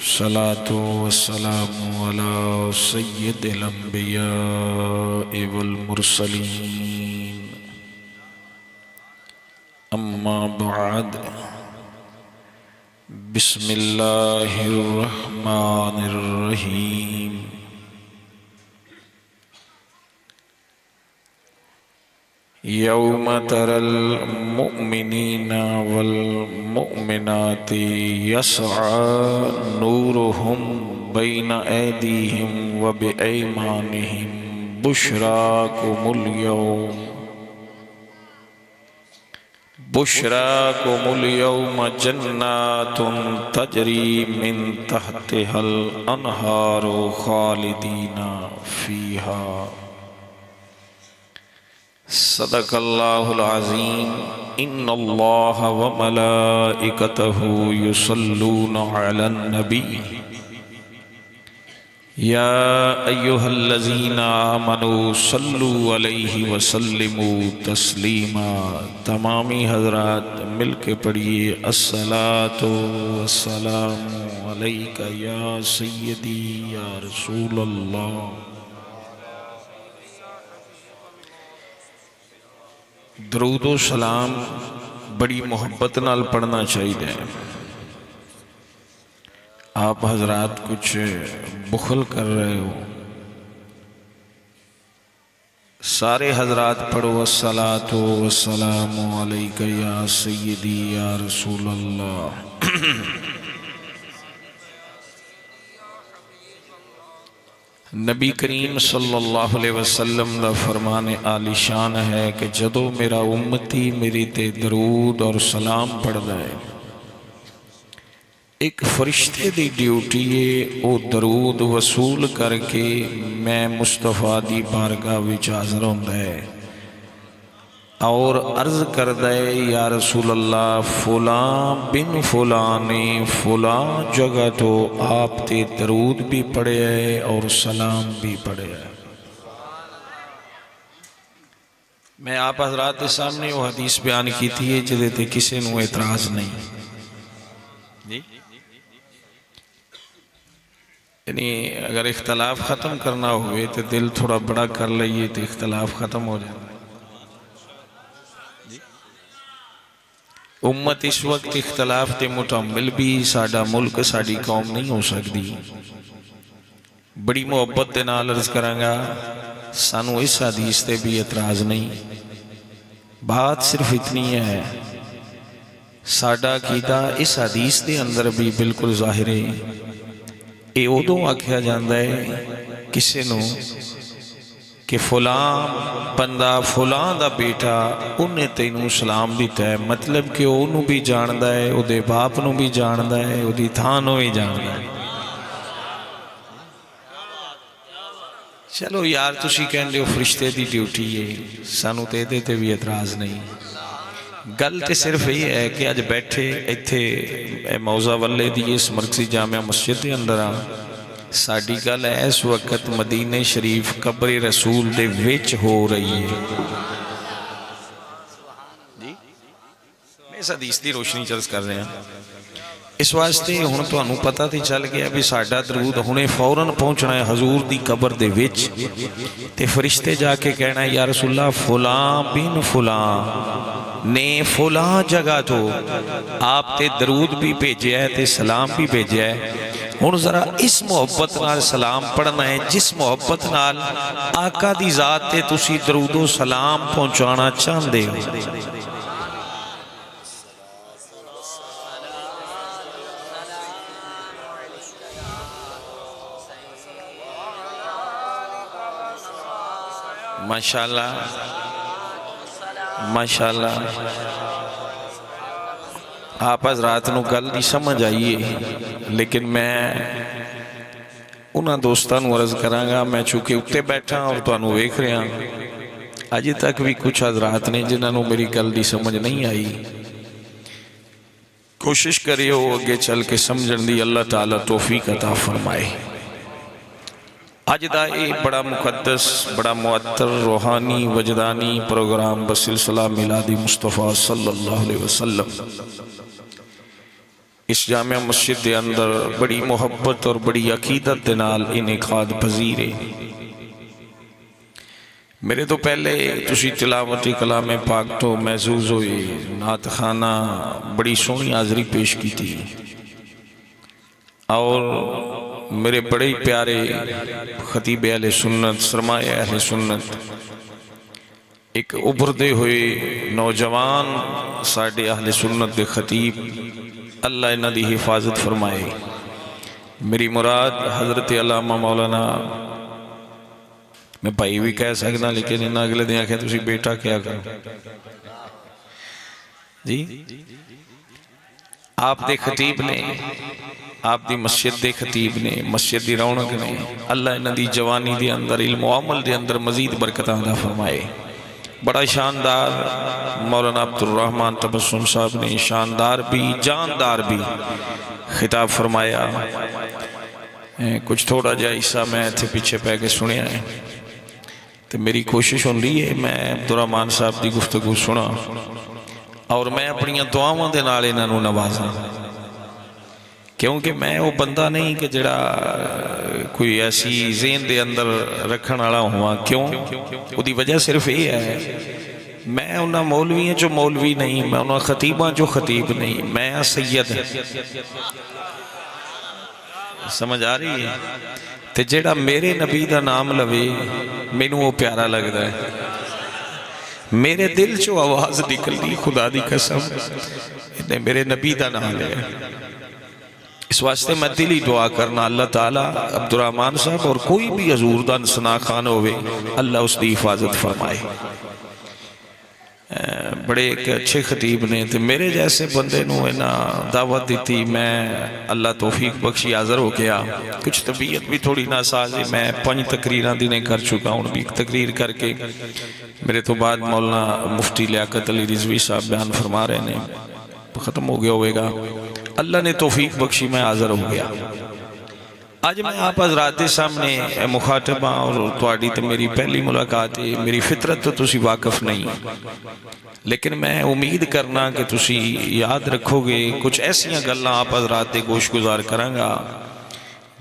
الصلاة والسلام على سيد الأنبياء والمرسلين أما بعد بسم الله الرحمن الرحيم يوم ترى المؤمنين والمؤمنات يسعى نورهم بين أيديهم وبأيمانهم بشراكم اليوم جنات تجري من تحتها الأنهار خالدين فيها صدق الله العظيم إن الله وملائكته يصلون على النبي يا أيها الذين آمنوا صلوا عليه وسلموا تسليما تمامی حضرات مل کے پڑھیے الصلاة والسلام علیک یا سیدی یا رسول اللہ. درود و سلام بڑی محبت نال پڑھنا چاہیے. آپ حضرات کچھ بخل کر رہے ہو. سارے حضرات پڑھو الصلاۃ والسلام علیک یا سیدی یا رسول اللہ. نبی کریم صلی اللہ علیہ وسلم کا فرمان عالی شان ہے کہ جدو میرا امتی میری تے درود اور سلام پڑھتا ہے، ایک فرشتے دی ڈیوٹی ہے وہ درود وصول کر کے میں مصطفیٰ دی بارگاہ وچ حاضر ہوندا ہے اور عرض کردا ہے یا رسول اللہ فلاں بن فلاں نے فلاں جگہ تو آپ تے درود بھی پڑھے ہے اور سلام بھی پڑھے ہے. میں آپ حضرات کے سامنے وہ حدیث بیان کی تھی جدے تے کسی نو اعتراض نہیں. یعنی اگر اختلاف ختم کرنا ہوئے تو دل تھوڑا بڑا کر لئیے تو اختلاف ختم ہو جائے. امت اس وقت اختلاف تے متعمل بھی ساڈا ملک ساڈی قوم نہیں ہو سکتی. بڑی محبت دے نال عرض کرانگا سانو اس حدیث تے بھی اعتراض نہیں. بات صرف اتنی ہے ساڈا عقیدہ اس حدیث دے اندر بھی بالکل ظاہر ہے. اے ادوں آکھیا جاندا ہے کسے نو کہ فلاں بندہ فلاں دا بیٹا انہیں تینوں سلام دیتا ہے، مطلب کہ انہوں بھی جاندا ہے، او دے باپ نو بھی جاندا ہے، او دی تھانوں بھی جاندا ہے. چلو یار تسی کہندے ہو فرشتے دی ڈیوٹی ہے، سانو تے دے تے بھی اعتراض نہیں. گل تے صرف یہ ہے کہ آج بیٹھے ایتھے موضع والے دی اس مرکزی جامعہ مسجد دے اندر ساڑی گل ہے اس وقت مدینہ شریف قبر رسول دے وچ ہو رہی ہے. میں اس حدیث دی روشنی چرز کر رہے ہیں. اس واسطے ہن تانوں پتہ تے چل گیا بھی ساڈا درود ہنے فوراً پہنچنا ہے حضور دی قبر دے وچ تے فرشتے جا کے کہنا ہے یا رسول اللہ فلاں بن فلاں نے فلاں جگہ تو آپ تے درود بھی بھیجیا ہے تے سلام بھی بھیجیا ہے. ہن ذرا اس محبت نال سلام پڑھنا ہے جس محبت نال آقا دی ذات تے تسی درود و سلام پہنچانا چاہندے ہو. ماشاءاللہ ماشاءاللہ آپ حضرات نو گل دی سمجھ آئیے، لیکن میں انہاں دوستان عرض کرانگا میں چونکہ اتے بیٹھا اور تو انہوں ویکھ رہے ہیں آج تک بھی کچھ حضرات نے جنہاں نو میری گل دی سمجھ نہیں آئی. کوشش کریے ہو اگے چل کے سمجھن دی اللہ تعالیٰ توفیق عطا فرمائے. آج دا ایک بڑا مقدس بڑا معطر روحانی وجدانی پروگرام بسلسلہ میلادی مصطفیٰ صلی اللہ علیہ وسلم اس جامع مسجد دے اندر بڑی محبت اور بڑی عقیدت دے نال انعقاد پذیر ہے۔ میرے تو پہلے تسی تلاوت کلام پاک تو محظوظ ہوئی، نعت خانہ بڑی سونی حاضری پیش کی تھی، اور میرے بڑے پیارے خطیب اہل سنت، سرمایہ اہل سنت، ایک ابھردے ہوئے نوجوان ساڈے اہل سنت دے خطیب، اللہ انہاں دی حفاظت فرمائے۔ میری مراد حضرت علامہ مولانا، میں بھائی بھی کہہ سکنا لیکن انہاں اگلے دن آکھے تسی بیٹا کیا کرو جی، آپ دے خطیب نے، آپ دی مسجد دے خطیب نے، مسجد دی رونق نے، اللہ انہاں دی جوانی دے اندر، علم و عمل دے اندر مزید برکتاں عطا فرمائے۔ بڑا شاندار مولانا عبد الرحمن تبسم صاحب نے شاندار بھی جاندار بھی خطاب فرمایا۔ کچھ تھوڑا جا حصہ میں تھے پیچھے پہ کے سنیا ہے، تو میری کوشش ہوں رہی ہے میں عبد الرحمن صاحب دی گفتگو سنا اور میں اپنی دعاواں دے نال انہاں نوں نوازاں، کیونکہ میں وہ بندہ نہیں کہ جڑا کوئی ایسی ذہن دے اندر رکھن والا ہوا۔ کیوں؟ وہ دی وجہ صرف یہ ہے، میں انہاں مولویاں جو مولوی نہیں، میں انہاں خطیباں جو خطیب نہیں، میں سید سمجھ آ رہی ہے؟ تے جڑا میرے نبی دا نام لوے مینوں وہ پیارا لگدا ہے، میرے دل چو آواز نکلدی خدا دی قسم نے میرے نبی دا نام لے۔ اس واسطے میں دلی دعا کرنا اللہ تعالیٰ عبد الرحمن صاحب اور کوئی بھی حضور دا سنا خان ہوئے، اللہ اس دی حفاظت فرمائے۔ بڑے ایک اچھے خطیب نے، تو میرے جیسے بندے نو انہاں دعوت دیتی، میں اللہ توفیق بخشی حاضر ہو گیا۔ کچھ طبیعت بھی تھوڑی ناساز ہے، میں 5 تقریراں دینے کر چکا ہوں، بھی ایک تقریر کر کے میرے تو بعد مولانا مفتی لیاقت علی رضوی صاحب بیان فرما رہے ہیں، ختم ہو گیا ہوئے گا۔ اللہ نے توفیق بخشی، میں حاضر ہو گیا۔ آج میں آپ حضرات سامنے مخاطبہ اور تواڈی تے میری پہلی ملاقات ہے، میری فطرت تو تسی واقف نہیں، لیکن میں امید کرنا کہ تسی یاد رکھو گے کچھ ایسیاں گلاں آپ حضرات دے گوش گزار کراں گا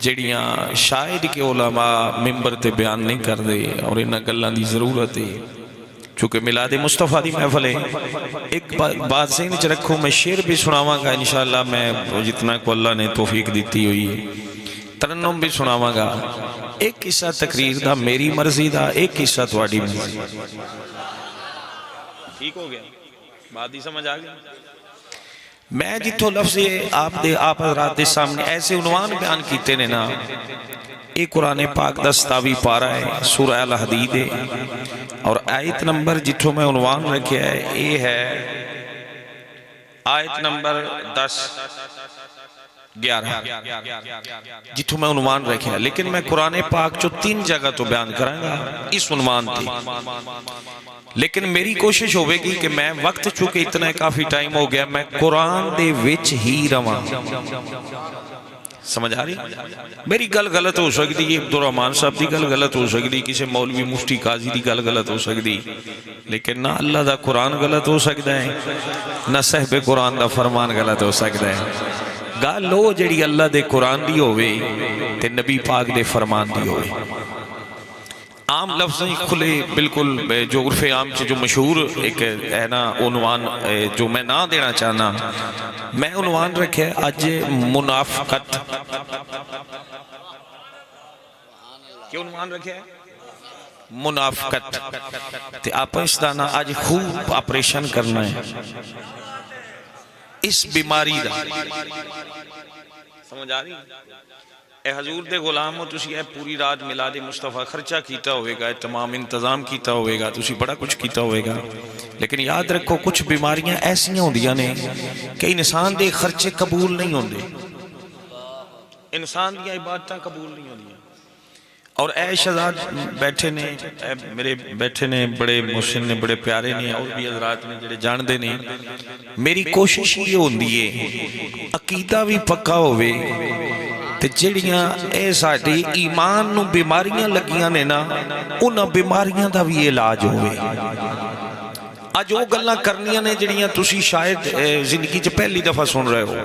جڑیاں شاید کہ علماء ممبر تے بیان نہیں کر دے، اور انہاں گلاں دی ضرورت ہے چونکہ میلاد مصطفیٰ دی محفل ہے۔ ایک بات ذہن وچ رکھو، میں شعر بھی سناواں گا انشاءاللہ، میں جتنا کو اللہ نے توفیق دیتی ہوئی ہے، ترنم بھی سناواں گا۔ ایک قصہ تقریر دا میری مرضی دا، ایک قصہ تواڈی مرضی۔ ٹھیک ہو گیا؟ بات ہی سمجھ آ گیا؟ میں جتھوں لفظ آپ حضرات دے سامنے ایسے عنوان بیان کیتے نے نا، ایک قرآن پاک دا 27 پارہ ہے، سورہ الحدید ہے، اور آیت نمبر جتھوں میں عنوان رکھیا ہے یہ ہے آیت نمبر 10-11 جتھوں میں عنوان رکھیا ہے، لیکن میں قرآن پاک جو 3 جگہ تو بیان کروں گا اس عنوان تھی، لیکن میری کوشش ہوئے گی کہ میں وقت چونکہ اتنا کافی ٹائم ہو گیا، میں قرآن دے وچ ہی رواں۔ سمجھ آ رہی؟ میری گل غلط ہو سکتی ہے، عبد الرحمن صاحب دی گل غلط ہو سکتی، کسی مولوی مفتی قاضی دی گل غلط ہو سکتی، لیکن نہ اللہ دا قرآن غلط ہو سکتا ہے، نہ صاحب قرآن دا فرمان غلط ہو سکتا ہے۔ گل لو جڑی اللہ دے قرآن دی ہوئے تے نبی پاک دے فرمان دی ہوئے۔ عام لفظ کھلے بالکل جو عرف عام جو مشہور ایک ہے نا عنوان جو میں نہ دینا چاہنا، میں عنوان رکھے آج منافقت۔ کیوں عنوان رکھے ہے؟ منافقت۔ تے آپ اس دانا آج خوب آپریشن کرنا ہے اس بیماری دا۔ سمجھ آ رہی؟ اے حضور دے غلام ہو، تسی اے پوری رات میلاد مصطفیٰ خرچہ کیتا ہوئے گا، تمام انتظام کیتا ہوئے گا، تسی بڑا کچھ کیتا ہوئے گا، لیکن یاد رکھو کچھ بیماریاں ایسیاں ہوندیاں نے کہ انسان دے خرچے قبول نہیں ہوندے، انسان دیا عبادتاں قبول نہیں ہوندیاں۔ اور اے شہزاد بیٹھے نے، میرے بیٹھے نے، بڑے محسن نے، بڑے پیارے نے، اور بھی حضرات نے جڑے جان دے نے، میری کوشش یہ ہوندی ہے عقیدہ بھی پکا ہوئے تے جڑیاں اے ساڈی ایمان نو بیماریاں لگیاں نے نا، انہاں بیماریاں دا بھی علاج ہوئے۔ اج وہ گلاں کرنیاں نے جڑیاں تسی شاید زندگی چ پہلی دفعہ سن رہے ہو.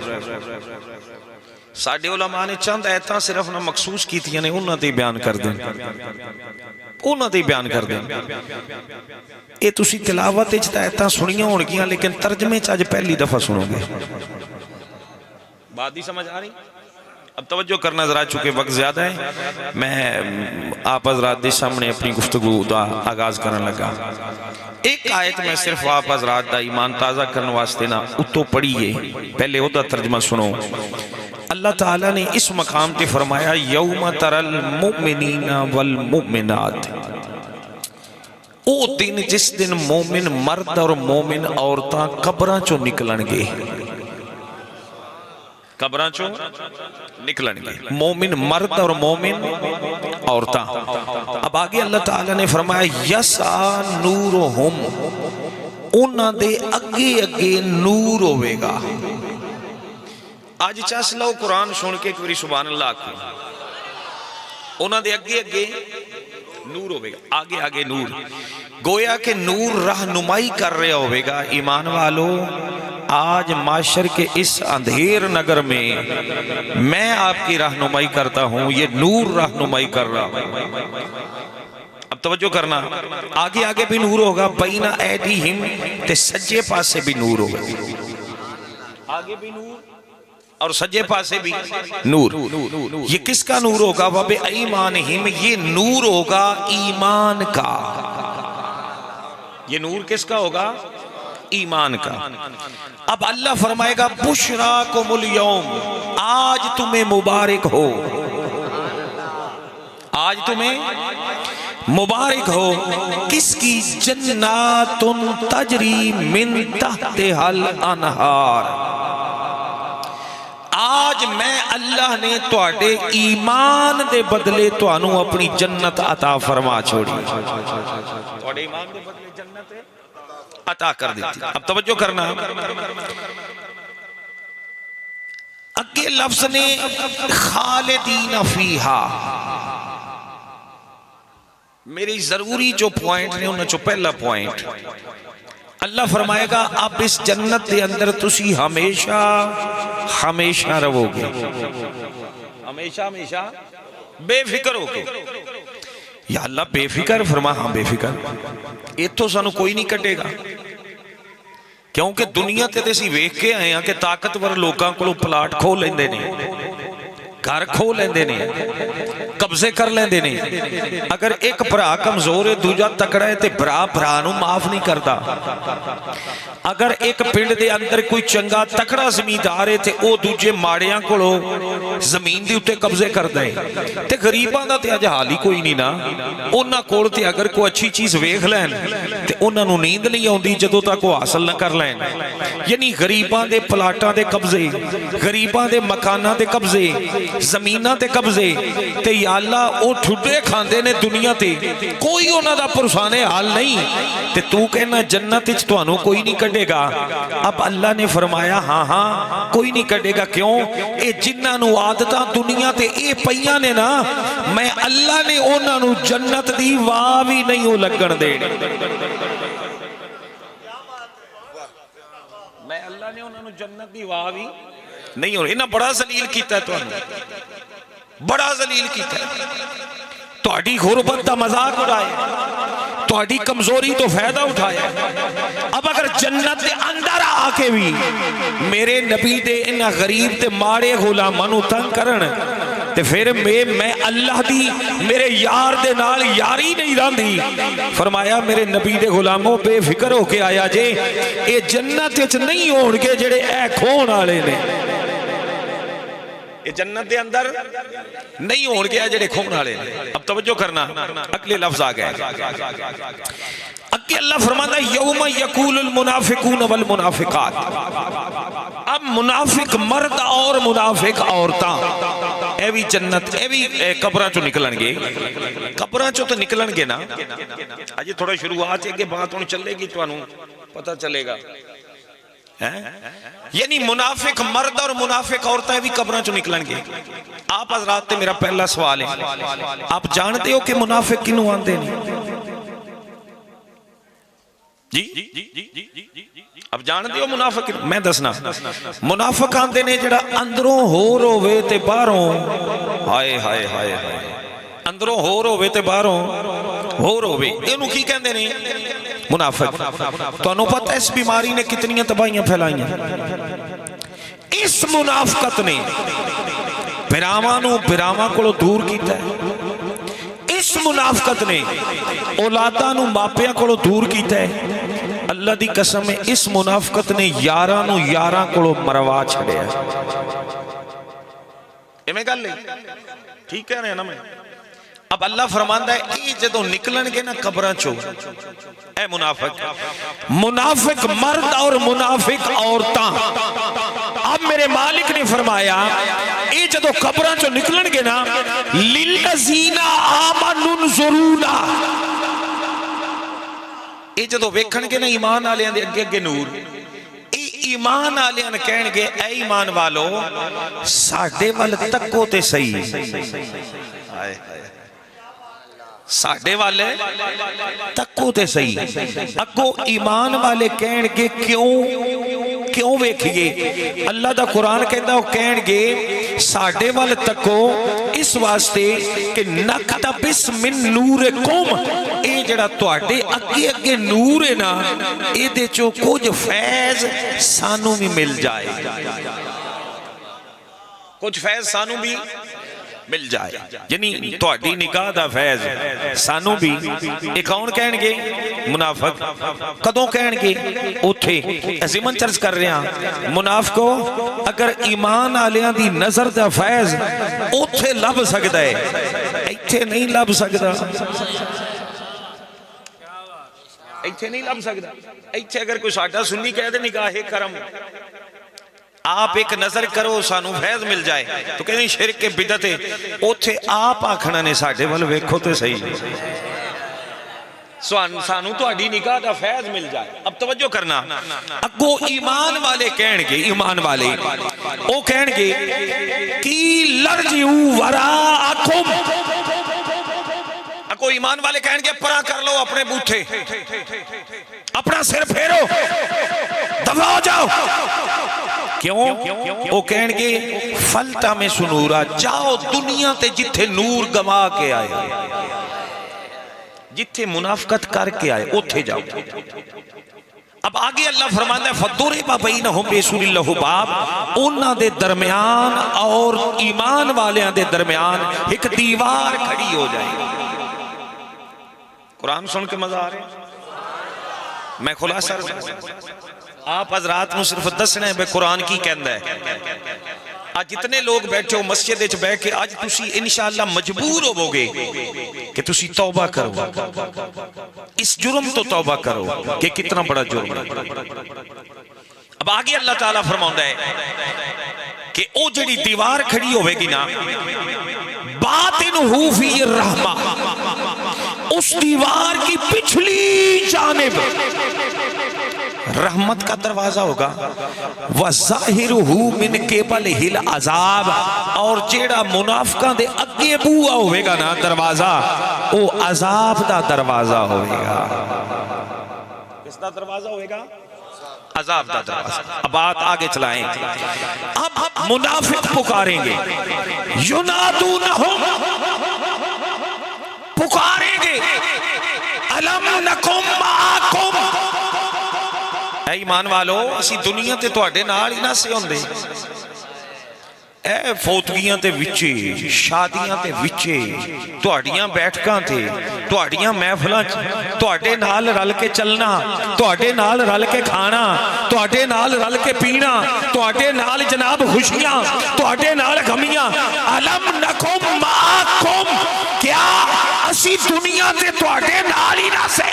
ساڈے علماء نے چند ایتاں صرف نہ مخصوص کیتیاں نے انہاں تے بیان کر دیں, انہاں تے بیان کر دیں. اے تسی تلاوت وچ تے ایتاں سنیاں ہون گیاں لیکن ترجمے چ اج پہلی دفعہ سنو گے. بات ہی سمجھ آ رہی؟ اب توجہ کرنا ذرا, چونکہ وقت زیادہ ہے. میں آپ حضرات دے سامنے اپنی گفتگو دا آغاز کرنے لگا. ایک آیت میں صرف آپ حضرات دا ایمان تازہ کرنے واسطے نا اتو پڑھیے, پہلے او دا ترجمہ سنو. اللہ تعالیٰ نے اس مقام تے فرمایا یوم تر المؤمنین والمؤمنات, او دن جس دن مومن مرد اور مومن عورتاں قبراں چوں نکلن گے, قبراں چوں نکلن گے, مومن مرد اور مومن عورتاں. اب آگے اللہ تعالیٰ نے فرمایا یسعا نورہم, انہاں دے اگے اگے نور ہوئے گا. آج چاس لو قرآن سن کے کوئی سبحان اللہ کو, انہاں دے اگے اگے نور ہوئے گا, آگے آگے نور, گویا کہ نور رہنمائی کر رہے ہوئے گا. ایمان والو, آج معاشر کے اس اندھیر نگر میں آپ کی رہنمائی کرتا ہوں, یہ نور رہنمائی کر رہا ہوں. اب توجہ کرنا, آگے آگے بھی نور ہوگا, بین ایدیہم تے سجے پاسے بھی نور ہوگا, آگے بھی نور اور سجے پاسے بھی نور. یہ کس کا نور ہوگا؟ وَبِأَيْمَانِهِمْ, یہ نور ہوگا ایمان کا. یہ نور کس کا ہوگا؟ ایمان کا. اب اللہ فرمائے گا بشراکم اليوم, آج تمہیں مبارک ہو, آج تمہیں مبارک ہو. کس کی؟ جنات تجری من تحتہا الانہار. آج میں اللہ نے تواڈے ایمان دے بدلے تانوں اپنی جنت عطا فرما چھوڑی, تواڈے ایمان دے بدلے جنت عطا کر دیتی. اب توجہ کرنا, اگے لفظ نے خالدین فیہا, میری ضروری جو پوائنٹ نے انہوں چو پہلا پوائنٹ اللہ فرمائے گا اب اس جنت دے اندر تسی ہمیشہ ہمیشہ رہو گے, ہمیشہ ہمیشہ بے فکر ہو کے. یا اللہ بے فکر فرما, ہاں بے فکر. ایتھوں سانو کوئی نہیں کٹے گا, کیونکہ دنیا تے سی ویکھ کے آئے ہیں کہ طاقتور لوکاں کو پلاٹ کھو لیندے نے, گھر کھو لیندے نے, قبضے کر لیندے نے. اگر ایک بھرا کمزور ہے دوجا تکڑا ہے تے بھرا بھرا نو معاف نہیں کرتا. اگر ایک پنڈ دے اندر کوئی چنگا تکڑا زمیندار ہے تے او دوجے ماڑیاں کولو زمین دی اتے قبضے کر دے. تے غریباں دا تے اج حال ہی کوئی نہیں نا, انہاں کول تے اگر کوئی اچھی چیز ویکھ لین تے انہاں نو نیند نہیں آوندی جدوں تک وہ حاصل نہ کر لین. یعنی غریباں دے پلاٹاں دے قبضے, غریباں دے مکاناں دے قبضے, زمیناں تے قبضے, تے یا اللہ او ٹھڈے کھاندے نے دنیا تے, کوئی انہاں دا پرسانے حال نہیں. تے تو کہنا جنت وچ تانوں کوئی نہیں کڈے گا. اب اللہ نے فرمایا ہاں ہاں کوئی نہیں کڈے گا. کیوں؟ اے جنہاں نو عادتاں دنیا تے اے پیاں نے نا, میں اللہ نے انہاں نو جنت دی واہ وی نہیں ہو لگن دینی. میں اللہ نے انہاں نو جنت دی واہ وی نہیں ہو. انہاں بڑا ذلیل کیتا ہے تانوں, بڑا ذلیل کیتا ہے. تہاڈی غربت دا مذاق اڑایا, تہاڈی کمزوری تو فائدہ اٹھایا. اب اگر جنت دے اندر آ کے بھی میرے نبی دے انہاں غریب تے ماڑے غلاماں نو تنگ کرن تے پھر میں اللہ دی میرے یار دے نال یاری نہیں رہندی. فرمایا میرے نبی دے غلاموں بے فکر ہو کے آیا جے, اے جنت وچ نہیں ہون گے جڑے اے کھون والے نے, یہ جنت دے اندر نہیں ہون گیا جڑے کھون والے نے. اب توجہ کرنا, اگلے لفظ آ گئے. اگے اللہ فرماتا ہے یوم یقول المنافقون والمنافقات. اب منافق مرد اور منافق عورتاں اے بھی جنت اے بھی قبراں چوں نکلن گے. قبراں چوں تو نکلن گے نا, اج تھوڑا شروعات ہے کہ بات ہن چلے گی, تانوں پتہ چلے گا. یعنی منافق مرد اور منافق عورتیں بھی قبراں چوں نکلن گے. آپ حضرات تے میرا پہلا سوال ہے, آپ جانتے ہو کہ منافق کنوں آندے نہیں؟ جی اب جان دیو منافق میں دسنا منافق آندے نے جڑا اندروں ہور ہوے تے باہروں ہائے ہائے ہائے اندروں ہور ہوے تے باہروں ہور ہوے اینوں کی کہندے نے منافق تانوں پتہ اس بیماری نے کتنی تباہیاں پھیلائیاں اس منافقت نے براواں نو براواں کولوں دور کیتا ہے اس منافقت نے اولاداں نو ماپیاں کولوں دور کیتا ہے اللہ دی قسم ہے اس منافقت نے یاراں نو یاراں کولوں مروا چھڑیا ایویں گل نہیں ٹھیک کہہ رہے ہیں نا میں اب اللہ فرماندا ہے یہ جدوں نکلن گے نا قبراں چوں اے منافق مرد اور منافق عورتاں اب میرے مالک نے فرمایا یہ جدوں قبراں چوں نکلن گے نا للذین آمنوا انظرونا یہ جدوں ویکھن گے نا ایمان والیاں دے اگے اگے نور ایمان آلیاں نے کہن گے اے ایمان والو ساڈے ول تکو تے صحیح ساڈے والے تکو تے صحیح اگو ایمان والے کہن گے کیوں ویکھیے اللہ دا قرآن کہندا وہ کہن گے ساڈے وال تکو اس واسطے کہ نقتبس من نورکم اے جڑا تواڈے اگے اگے نور ہے نا اے دے چوں کچھ فیض سانو بھی مل جائے کچھ فیض سانو بھی مل جائے یعنی تواڈی نکاح دا فیض سانو بھی ایک کون کہن گے منافق کدوں کہن گے اوتھے ضمن چرچ کر رہے ہیں منافقو اگر ایمان والیاں دی نظر دا فیض اوتھے لب سکدا ہے ایتھے نہیں لب سکدا ایتھے نہیں لب سکدا ایتھے اگر کوئی ساڈا سنی کہہ دے نکاح کرم آپ ایک نظر کرو سانو فیض مل جائے تو کہتے ہیں شرک کے بدعت اوتھے آپ آکھنا نے ساڈے ول ویکھو تے صحیح سانو تہاڈی نکاح دا فیض مل جائے اب توجہ کرنا اگو ایمان والے کہن گے ایمان والے او کہن گے کی لرجعوا وراءکم اگو ایمان والے کہن گے پرا کر لو اپنے بوٹھے اپنا سر پھیرو دفع ہو جاؤ کیوں وہ کہن گے فلتا میں سنورا جاؤ دنیا تے جتھے نور گما کے آئے جتھے منافقت کر کے آئے اتھے جاؤ اب آگے اللہ فرماتا ہے فَضُرِبَ بَيْنَهُمْ بِسُورٍ لَهُ بَابٍ انہاں دے درمیان اور ایمان والیاں دے درمیان ایک دیوار کھڑی ہو جائے قرآن سن کے مزہ آ رہے میں خلاصہ آپ حضرات نو صرف دسنا ہے بے قرآن کی کہندہ ہے آج جتنے لوگ بیٹھے ہو مسجد وچ بیٹھ کے آج تسی انشاءاللہ مجبور ہو گے کہ تسی توبہ کرو اس جرم تو توبہ کرو کہ کتنا بڑا جرم ہے اب آگے اللہ تعالیٰ فرماؤں ہے کہ او جڑی دیوار کھڑی ہوئے گی نا باطنہو فی الرحمہ اس دیوار کی پچھلی جانب رحمت کا دروازہ ہوگا وَظَاهِرُهُ مِنْ قِبَلِهِ الْعَذَابِ اور جیڑا منافقاں دے اگے بوآ ہوئے گا نا دروازہ او عذاب دا دروازہ ہوئے گا کس دا دروازہ ہوئے گا عذاب دا دروازہ اب بات آگے چلائیں اب منافق پکاریں گے يُنَادُونَهُمْ پکاریں گے أَلَمْ نَكُمْ مَعَكُمْ اے ایمان والو اسی دنیا تے تواڈے نال ہی نہ سے ہوندے اے فوتگیاں تے وچے شادیاں تے وچے تواڈیاں بیٹھکاں تے تواڈیاں محفلاں تواڈے نال رل کے چلنا تواڈے نال رل کے کھانا تواڈے نال رل کے پینا تواڈے نال جناب خوشیاں تواڈے نال غمیاں الم نکم معکم کیا اسی دنیا تے تواڈے نال ہی نہ سے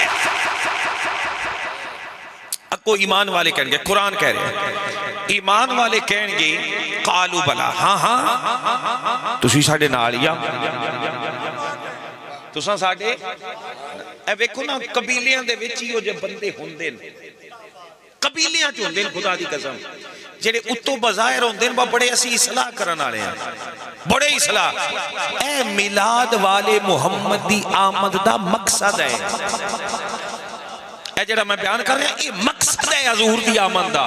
کو ایمان والے کہیں گے قرآن کہہ رہے ہیں ایمان والے کہیں گے قالو بلا ہاں ہاں تسی ساڑے نالیا تساں ساڑے اے ویکھو نا قبیلیاں دے وچ ہو جے بندے ہوندے قبیلیاں چ ہوندے خدا دی قسم جڑے اتو بظاہر ہوندے با بڑے اسی اصلاح کرن والے ہیں بڑے اصلاح اے میلاد والے محمد دی آمد دا مقصد ہے اے جڑا میں بیان کر رہا ہوں یہ مقصد ہے حضور دی آمد دا.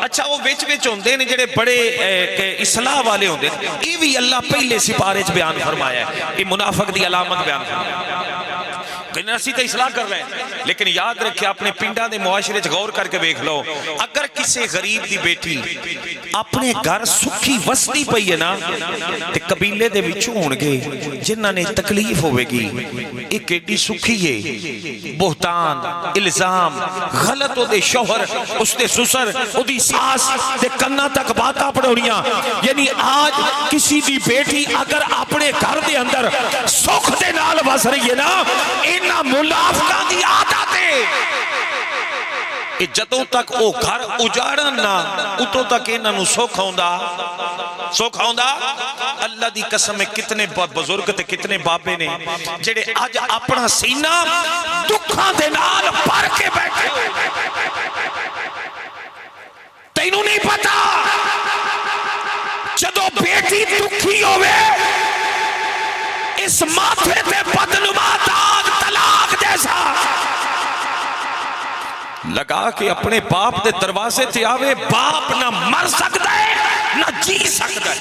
اچھا وہ وچ وچ ہوندے نے جڑے بڑے اصلاح والے ہوندے یہ بھی اللہ پہلے سپارے چ بیان فرمایا ہے. یہ منافق دی علامت بیان فرمایا ہے. اسی تو اصلاح کر رہے ہیں لیکن یاد رکھے اپنے پنڈا دے معاشرے چ غور کر کے دیکھ لو. اگر کسی غریب دی بیٹی اپنے گھر سکھی وستی پئی ہے نا تے قبیلے دے وچوں ہون گے جنہاں نے تکلیف ہوے گی یہ کیڈی سکھی ہے. بہتان الزام غلط دے شوہر اس دے سسر اودی ساس دے کنا تک باتاں پڑھونیاں. یعنی آج کسی دی بیٹی اگر اپنے گھر دے اندر سکھ دے نال وس رہی ہے نا انہاں منافقاں دی عادت ہے کہ جدوں تک او گھر اجاڑن نہ اتوں تک انہاں نوں سکھ ہوندا. اللہ دی قسم ہے کتنے بزرگ تے کتنے بابے نے جڑے اج اپنا سینہ دکھاں دے نال بھر کے بیٹھے ہوئے. تینوں نہیں پتا جدوں بیٹی دکھی ہوئے اس ماتھے تے بدنما داغ طلاق جیسا لگا کے اپنے باپ دے دروازے تے آوے. باپ نہ مر سکتا ہے نہ جی سکتا ہے.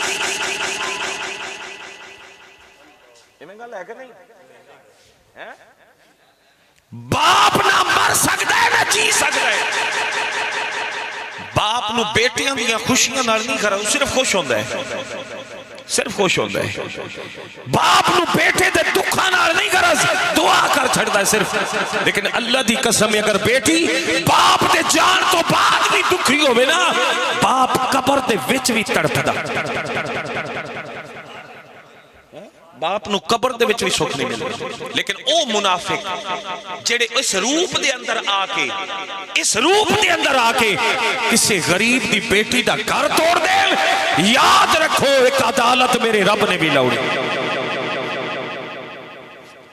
باپ نہ مر سکتا ہے نہ جی سکتا ہے. باپ نو بیٹیاں دیاں خوشیاں نال نہیں کرا صرف خوش ہوندا ہے صرف خوش ہوتا ہے. باپ نو بیٹے دے دکھاں نال نہیں کرا دعا کر چھڑدا ہے صرف. لیکن اللہ دی قسم اگر بیٹی باپ دے جان تو بعد بھی دکھی ہوے نا باپ قبر دے وچ بھی تڑپدا. باپ نو قبر دے وچ بھی سکھ نہیں ملدا. لیکن او منافق جڑے اس روپ دے اندر آ کے کسی غریب دی بیٹی دا گھر توڑ دے یاد رکھو ایک عدالت میرے رب نے بھی لاؤڑی.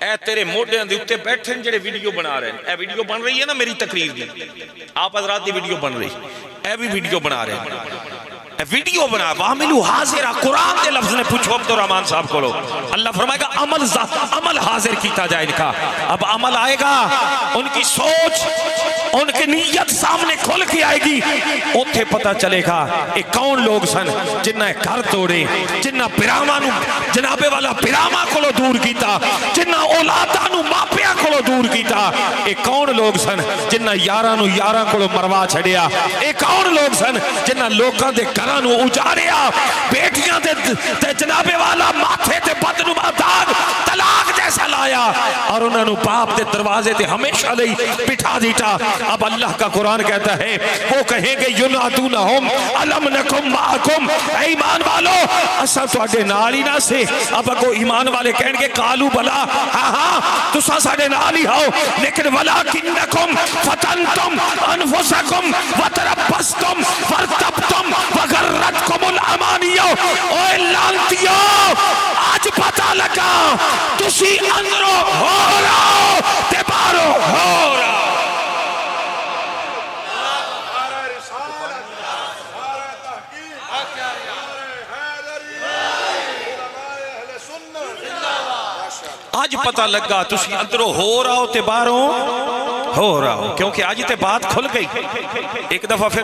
اے تیرے موڈیاں دے اوتے بیٹھے جڑے ویڈیو بنا رہے ہیں. اے ویڈیو بن رہی ہے نا میری تقریر دی آپ حضرات دی ویڈیو بن رہی اے بھی ویڈیو بنا رہے ہیں. ویڈیو بنا واملو حاضرہ قرآن دے لفظ نے پوچھو عبد الرحمن صاحب کو لو. اللہ فرمائے گا عمل حاضر کیتا جائے ان کا. اب عمل آئے گا ان کی سوچ ان کی نیت سامنے کھل کے آئے گی. اوتھے پتہ چلے گا یہ کون لوگ سن جنہ گھر توڑے جنہ پیراما نو جنابے والا پیراما کو دور کیتا جنہ اولاداں نو ماپیاں کو دور کیتا. یہ کون لوگ سن جنہ یاراں نو یاراں کو مروا چھڑیا. یہ کون لوگ سن جنہ لوکاں دے گھراں نو اجاڑیا بیٹیاں تے جنابے والا ماتھے تے بدنما داغ طلاق جیسا لایا اور انہوں نے باپ دے دروازے تے ہمیشہ لئی بٹھا دیتا. اب اللہ کا قرآن کہتا ہے وہ کہیں گے ینادونہم الم نکم معکم اے ایمان والو اسا تواڈے نال ہی نہ سے. اب اگو ایمان والے کہیں گے قالو بلا ہاں تساں ساڈے نال ہی ہو لیکن ولکنکم فتنتم انفسکم وتربصتم وارتبتم وغرتکم الامانی. اوے لعنتیو آج پتہ لگا تسی اندروں ہو رہو تے باہروں ہو رہو. آج پتہ لگا تسی اندروں ہو رہا ہو تے باہروں ہو رہا ہو کیونکہ آج تے بات کھل گئی. ایک دفعہ پھر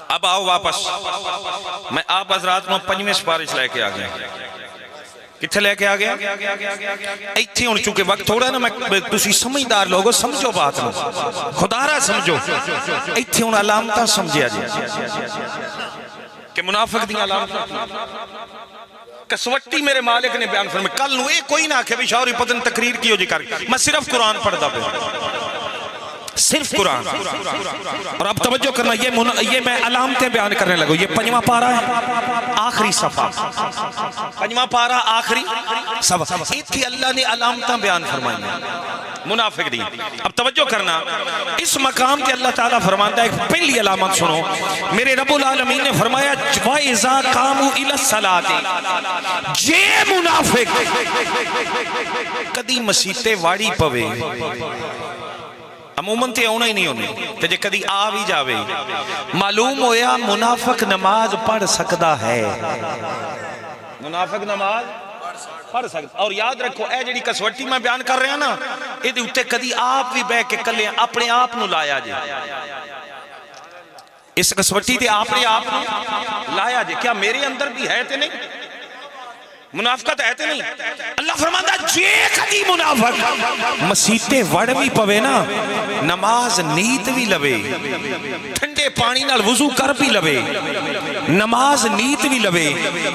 اب آؤ واپس. میں آپ حضرات کو 5ویں سفارش لے کے آ گیا. کتھے لے کے آ گیا ایتھے ہن چونکہ وقت تھوڑا نا میں تسی سمجھدار لوگو سمجھو بات نو خدا را سمجھو. ایتھے ہن علامتاں سمجھیا جی کہ منافق دی علامتاں کسوٹی میرے مالک نے بیان فرمایا. کل نو ایک کوئی نہ کہ بھی شاوری پتن تقریر کی ہو جی کر میں صرف قرآن پڑھدا پیا صرف قرآن. اور اب توجہ کرنا یہ میں علامتیں بیان کرنے لگو. یہ 5واں پارہ ہے آخری صفحہ 5واں پارہ آخری صفحہ. ایتھی اللہ نے علامتیں بیان فرمائی منافق دی. اب توجہ کرنا اس مقام تے اللہ تعالیٰ فرماتا ہے ایک پہلی علامت سنو. میرے رب العالمین نے فرمایا وَإِذَا قَامُوا إِلَى الصَّلَاةِ جے منافق کدی مسیتے واڑی پوے عموماً تے آنا ہی نہیں ہونی تے جے کدی آ بھی جاوے معلوم ہویا منافق نماز پڑھ سکتا ہے منافق نماز پڑھ سکتا اور یاد رکھو اے جڑی کسوٹی میں بیان کر رہے ہیں نا اے دے اتے کدی آپ بھی بے کے کلے اپنے آپ نو لایا جے اس کسوٹی تے اپنے آپ نو لایا جے کیا میرے اندر بھی ہے تے نہیں منافقت ہے تے نہیں اللہ فرماتا جے کدی منافق مسیتے وڑ بھی پوے نا نماز نیت بھی لوے ٹھنڈے پانی نال وضو کر بھی لوے نماز نیت بھی لوے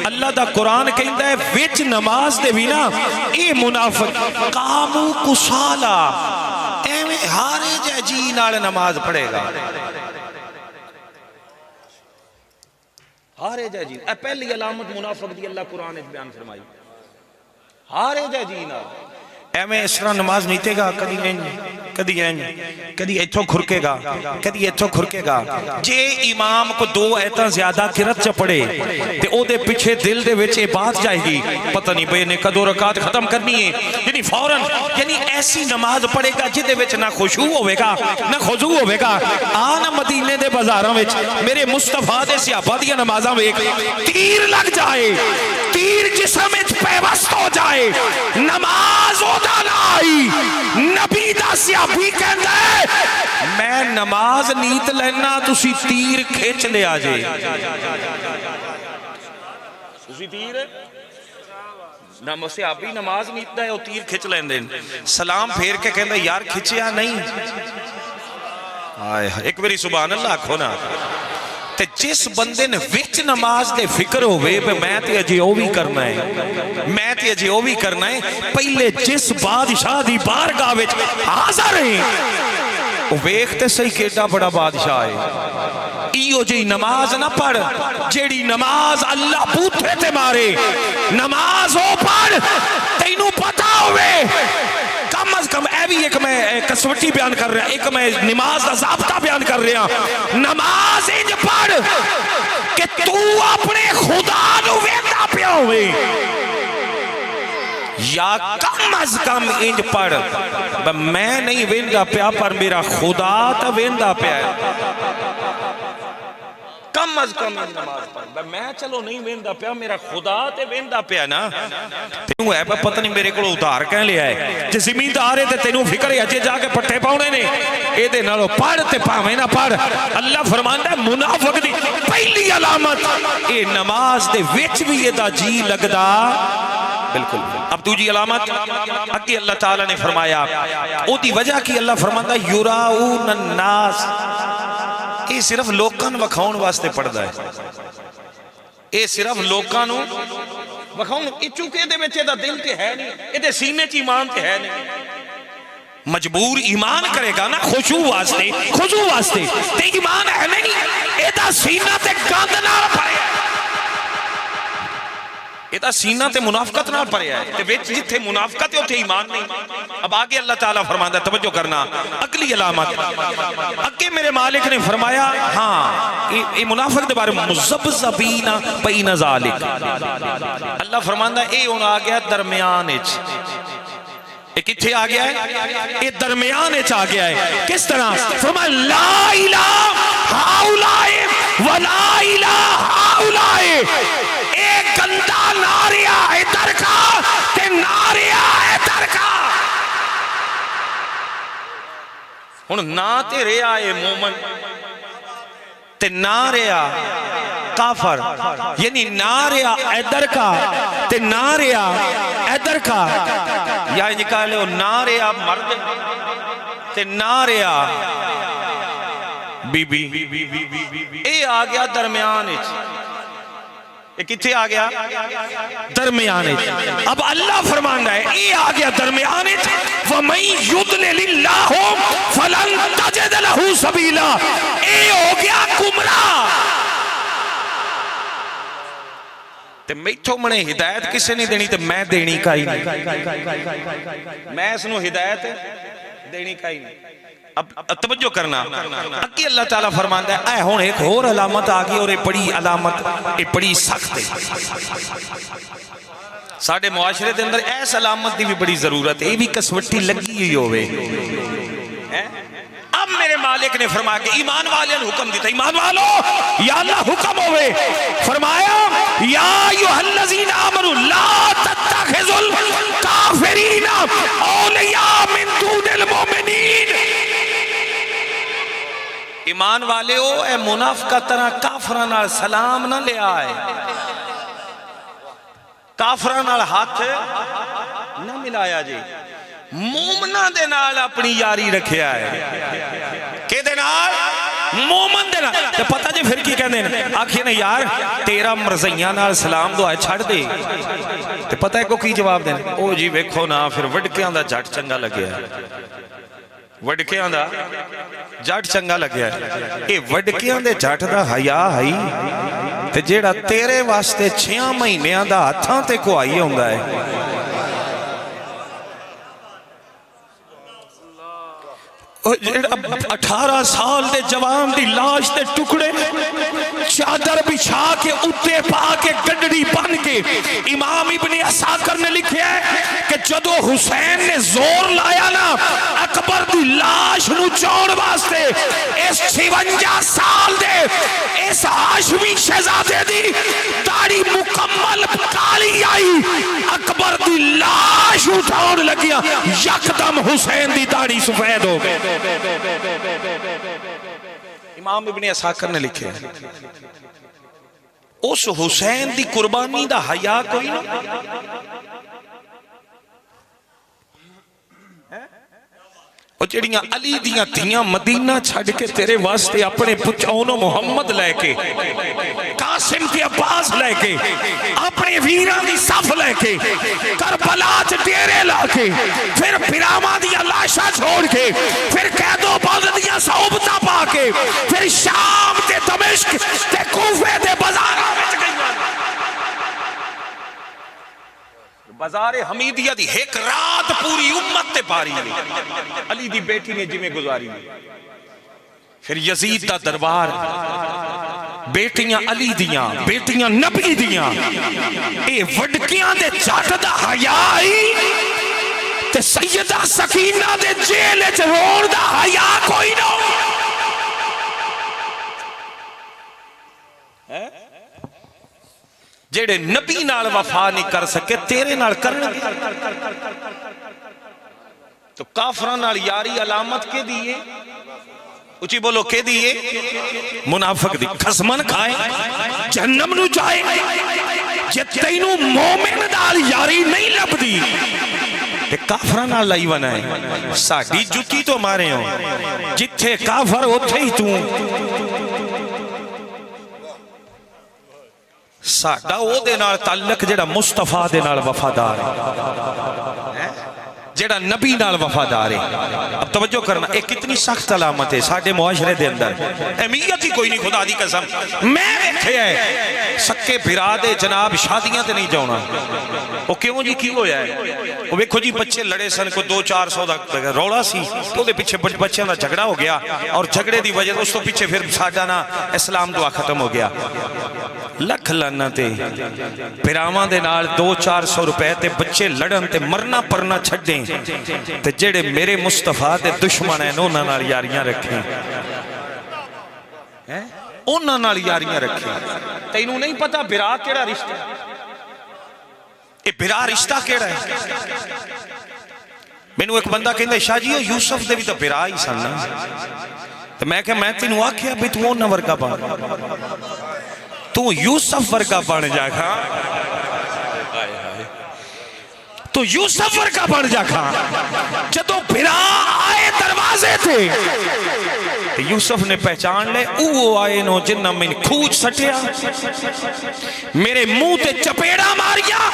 اللہ دا قرآن کہندا ہے وچ نماز دے بھی نا اے منافق قامو کسالا ایویں ہارے جے جی نال نماز پڑھے گا ہارے جے جی اے پہلی علامت منافق دی اللہ قرآن نے بیان فرمائی ہارے جے جی نال ایویں اس طرح نماز نیتے گا کدی ایتھوں کھرکے گا کدی ایتھوں کھرکے گا جے امام کو دو ایتاں زیادہ کرت چا پڑے تے او دے پیچھے دل دے وچ بات جائے گی پتہ نہیں بے نے کدو رکعت ختم کرنی ہے یعنی فوراً یعنی ایسی نماز پڑھے گا جدے وچ نہ خشوع ہوے گا نہ خضوع ہوے گا آنا مدینے دے بازاراں وچ میرے مصطفیٰ دے صحابہ دی نمازاں ویکھ تیر لگ جائے تیر جسم وچ پیوست ہو جائے نماز نبی دا صحابی کہندا ہے میں نماز نیت لینا تسی تیر کھچ لے آجے تسی تیر صحابی نماز نیت دا ہے وہ تیر کھچ لین دیں سلام پھیر کے کہندا یار کھچیا نہیں ایک میری سبحان اللہ آکھو نا تے جس بندے نے وچ نماز دے فکر ہوئے میں تے اجے او بھی کرنا ہے میں تے اجے او بھی کرنا ہے پہلے جس بادشاہ دی بارگاہ وچ حاضر ہیں او ویکھتے صحیح کیڑا بڑا بادشاہ ہے ایو جی نماز نہ پڑھ جیڑی نماز اللہ بوتھے تے مارے نماز او پڑھ تینوں پتہ ہوئے کم از کم اے بھی ایک میں کسوٹی بیان کر رہا ایک میں نماز دا ضابطہ بیان کر رہا نماز انج پڑھ کہ تو اپنے خدا نو ویندا پیا ہوئے یا کم از کم انج پڑھ میں نہیں ویندا پیا پر میرا خدا تا ویندا پیا ہے کم از کم نماز پڑھ میں چلو نہیں ویندا پیا میرا خدا تے ویندا پیا نا تینوں ہے پتہ نہیں میرے کولوں ادھار کہہ لیا ہے جے زمیندار ہے تے تینوں فکر ہے اجے جا کے پٹھے پاونے نے اے دے نالوں پڑھ تے پاویں نہ پڑھ اللہ فرماندا ہے منافق دی پہلی علامت اے نماز دے وچ بھی اے دا جی لگدا بالکل اب دوسری علامت اگے اللہ تعالی نے فرمایا او دی وجہ کی اللہ فرماندا یراؤن الناس اے صرف لوکاں نوں وکھاؤن واسطے پڑھدا ہے اے صرف لوکاں نوں وکھاؤن چونکہ دے وچ دا دل تے ہے نہیں اے دے سینے چ ایمان تے ہے نہیں مجبور ایمان کرے گا نا خشوع واسطے خضوع واسطے تے ایمان ہے نہیں اے دا سینہ تے گند نال بھریا یہ تا سینہ تے منافقت نہ پڑیا ہے تے وچ جتھے منافقت ہے اوتھے ایمان نہیں اب آگے اللہ تعالیٰ فرماتا ہے توجہ کرنا اگلی علامت اگے میرے مالک نے فرمایا ہاں یہ منافق دے بارے مذبذبین بین ذالک اللہ فرماتا ہے اے ان آ گیا درمیان وچ اے کتھے آ گیا ہے اے درمیان وچ آ گیا ہے کس طرح فرمایا لا الہ ہاؤلائے ولا الہ ہاؤلائے گندہ ناریا ادھر کا تے ناریا ادھر کا ہن نہ تے ریا اے مومن تے نہ ریا کافر یعنی نہ ریا ادھر کا تے نہ ریا ادھر کا یا نکالے ہو نہ ریا مرد تے نہ ریا بی بی اے آ گیا درمیان کتھے آ گیا درمیان اب اللہ فرمانا ہے اے آ گیا درمیان وَمَن يُضْلِلِ اللَّهُ فَلَن تَجِدَ لَهُ سَبِيلًا اے ہو گیا گمراہ تے میتھو منے ہدایت کسے نہیں دینی تے میں دینی کا ہی نہیں میں اس نو ہدایت دینی کا ہی نہیں اب توجہ کرنا اگے اللہ تعالیٰ فرماندا ہے اے ہن ایک اور علامت آ گئی اور یہ بڑی علامت یہ بڑی سخت ہے ساڈے معاشرے دے اندر اس علامت دی بھی بڑی ضرورت ہے یہ بھی کسوٹی لگی ہوئی ہوے میرے مالک نے فرمایا کہ ایمان والے نے حکم دیتا ایمان والو یا اللہ حکم ہوئے فرمایا یا ایھا الذین آمنوا لا تتخذوا الکافرین اولیاء من دون المؤمنین ایمان والے ہو اے منافقہ طرح کافران نال سلام نہ لے آئے کافران نال ہاتھ نہ ملایا جی مومنہ دے نال اپنی یاری رکھے آئے کہ دے نال مومن دے نال تے پتہ جی پھر کی کہنے آکھیں نا یار تیرا مرزیاں نال سلام دعائے چھڑ دے تے پتہ ہے کو کی جواب دینا او جی ویکھو نا پھر وڈکیاں دا جٹ چنگا لگیا وڈکیاں دا جٹ چنگا لگیا اے وڈکیاں دے جٹ دا حیا ہائی تے جیڑا تیرے واسطے 6 مہینیاں دا ہتھاں تے کو آئی ہوندا ہے جیڑا 18 سال دے جوان دی لاش دے ٹکڑے چادر بچھا کے اتے پا کے گڈڑی بن کے امام ابن عساکر نے لکھیا ہے کہ جدو حسین نے زور لایا نا اکبر دی لاش نو چون واسطے اس 56 سال دے اس ہاشمی شہزادے دی داڑھی مکمل کالی آئی اکبر دی لاش اٹھاؤن لگیا یکدم حسین دی داڑھی سفید ہو گئے امام ابن عساکر نے لکھے اس حسین دی قربانی دا حیا کوئی نہیں اور جڑیاں علی دیاں تیاں مدینہ چھڑ کے تیرے واسطے اپنے پچھونوں محمد لے کے قاسم کے عباس لے کے اپنے ویران دی صف لے کے کربلا چ ڈیرے لا کے پھر پیراما دیا لاشا چھوڑ کے پھر قید و بند دیا صحبتہ پا کے پھر شام تے دمشق تے کوفے تے بازارہ میں گئی بازار حمیدیہ دی ایک رات پوری امت تے پاری علی دی بیٹی نے جمیں گزاری پھر یزید دا دربار بیٹیاں علی دیاں بیٹیاں نبی دیاں اے وڈکیاں دے جٹ دا حیا آئی تے سیدہ سکینہ دے جیل وچ رون دا حیا کوئی نہ جیڑے نبی نال وفا نہیں کر سکے تیرے نال کرنے تو کافران نال یاری علامت کے دیئے اچھی بولو کے دیئے منافق دی خسمن کھائے جہنم نو جائے جے تینوں مومن نال یاری نہیں لب دی تے کافران نال لائی ونائے ساڑھی جتی تو مارے ہوں جتھے کافر ہوتے ہی تو ساڑھا او دے نال تعلق جڑا مصطفیٰ دے نال وفادار ہے جڑا نبی نال وفادار ہے اب توجہ کرنا ایک کتنی سخت علامت ہے ساڑھے معاشرے دے اندر اہمیت ہی کوئی نہیں خدا دی قسم میں ویکھے ہے سکے بھرا دے جناب شادیاں تے نہیں جاؤنا وہ کیوں جی کی ہویا ہے وہ ویکھو جی بچے لڑے سن کو 200-400 دا روڑا سی تو دے پیچھے بچیاں دا جھگڑا ہو گیا اور جھگڑے دی وجہ اس تو پیچھے پھر ساڑھا نا اسلام دعا ختم ہو گیا لکھ لانا تے پیراواں دے نال 200-400 روپے تے بچے لڑن تے مرنا پرنا چھڑیں تے جڑے میرے مصطفیٰ تے دشمن ہیں انہاں نال یاریاں رکھیں انہاں نال یاریاں رکھیں تینوں نہیں پتا برا کیڑا رشتہ اے برا رشتہ کیڑا ہے مینوں ایک بندہ کہندا شاہ جی یوسف دے بھی تو برا ہی سن تو میں کہ میں تینوں آکھیا بھی تو نہ ورگا بن تو یوسف ورگا بن جا کھا تو یوسف ورگا بن جا کھا جدو بھرا آئے دروازے تھے یوسف نے پہچان لے او آئے نو جنہ میں کھوچ سٹیا میرے منہ تے چپیڑا ماریا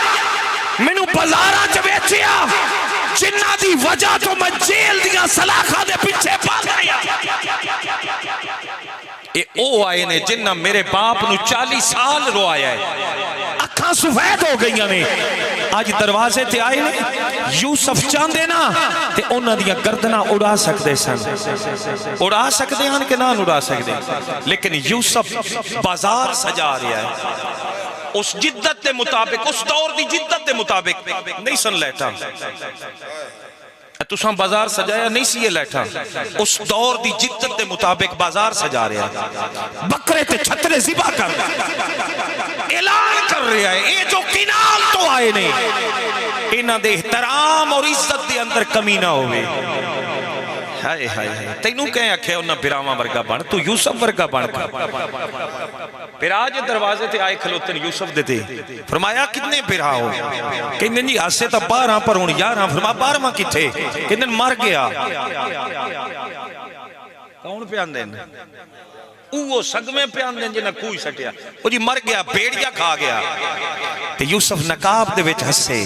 میں نو بزارہ چبیچیا جنہ دی وجہ تو میں جیل دیا سلاخہ دے پیچھے پا گیا اے او آئے نے جنہ میرے باپ نو 40 سال رو آیا ہے اکھاں سفید ہو گئی نے آج دروازے تے آئے نے یوسف چاندے نا تے انہاں دیا گردنا اڑا سکتے سن اڑا سکتے ہیں کہ نہ اڑا سکتے لیکن یوسف بازار سجا رہا ہے اس جدت دے مطابق اس دور دی جدت دے مطابق نہیں سن لیتا تساں بازار سجایا نہیں سی یہ لیٹھا، اس دور دی جدت دے مطابق بازار سجا رہا ہے، بکرے تے چھترے ذبح کر رہا ہے، اعلان کر رہا ہے اے جو کنال تو آئے نہیں، انہاں دے احترام اور عزت دے اندر کمی نہ ہوئے۔ ہائے ہائے ہائے، تینوں کہیں اکھے انہاں براما ورگا بن، تو یوسف ورگا بن کر برا جے دروازے تے آئے کھلوتے یوسف دیتے، فرمایا کتنے برا ہو؟ کہنے جی آسے تا 12 پر ہون 11، فرمایا 12واں کتھے؟ کہنے مر گیا۔ کون پیان دین؟ اوہ سگمیں پیان دین جنہ کوئی سٹیا، وہ جی مر گیا، بیڑیا کھا گیا۔ تے یوسف نقاب دے وچ ہسے،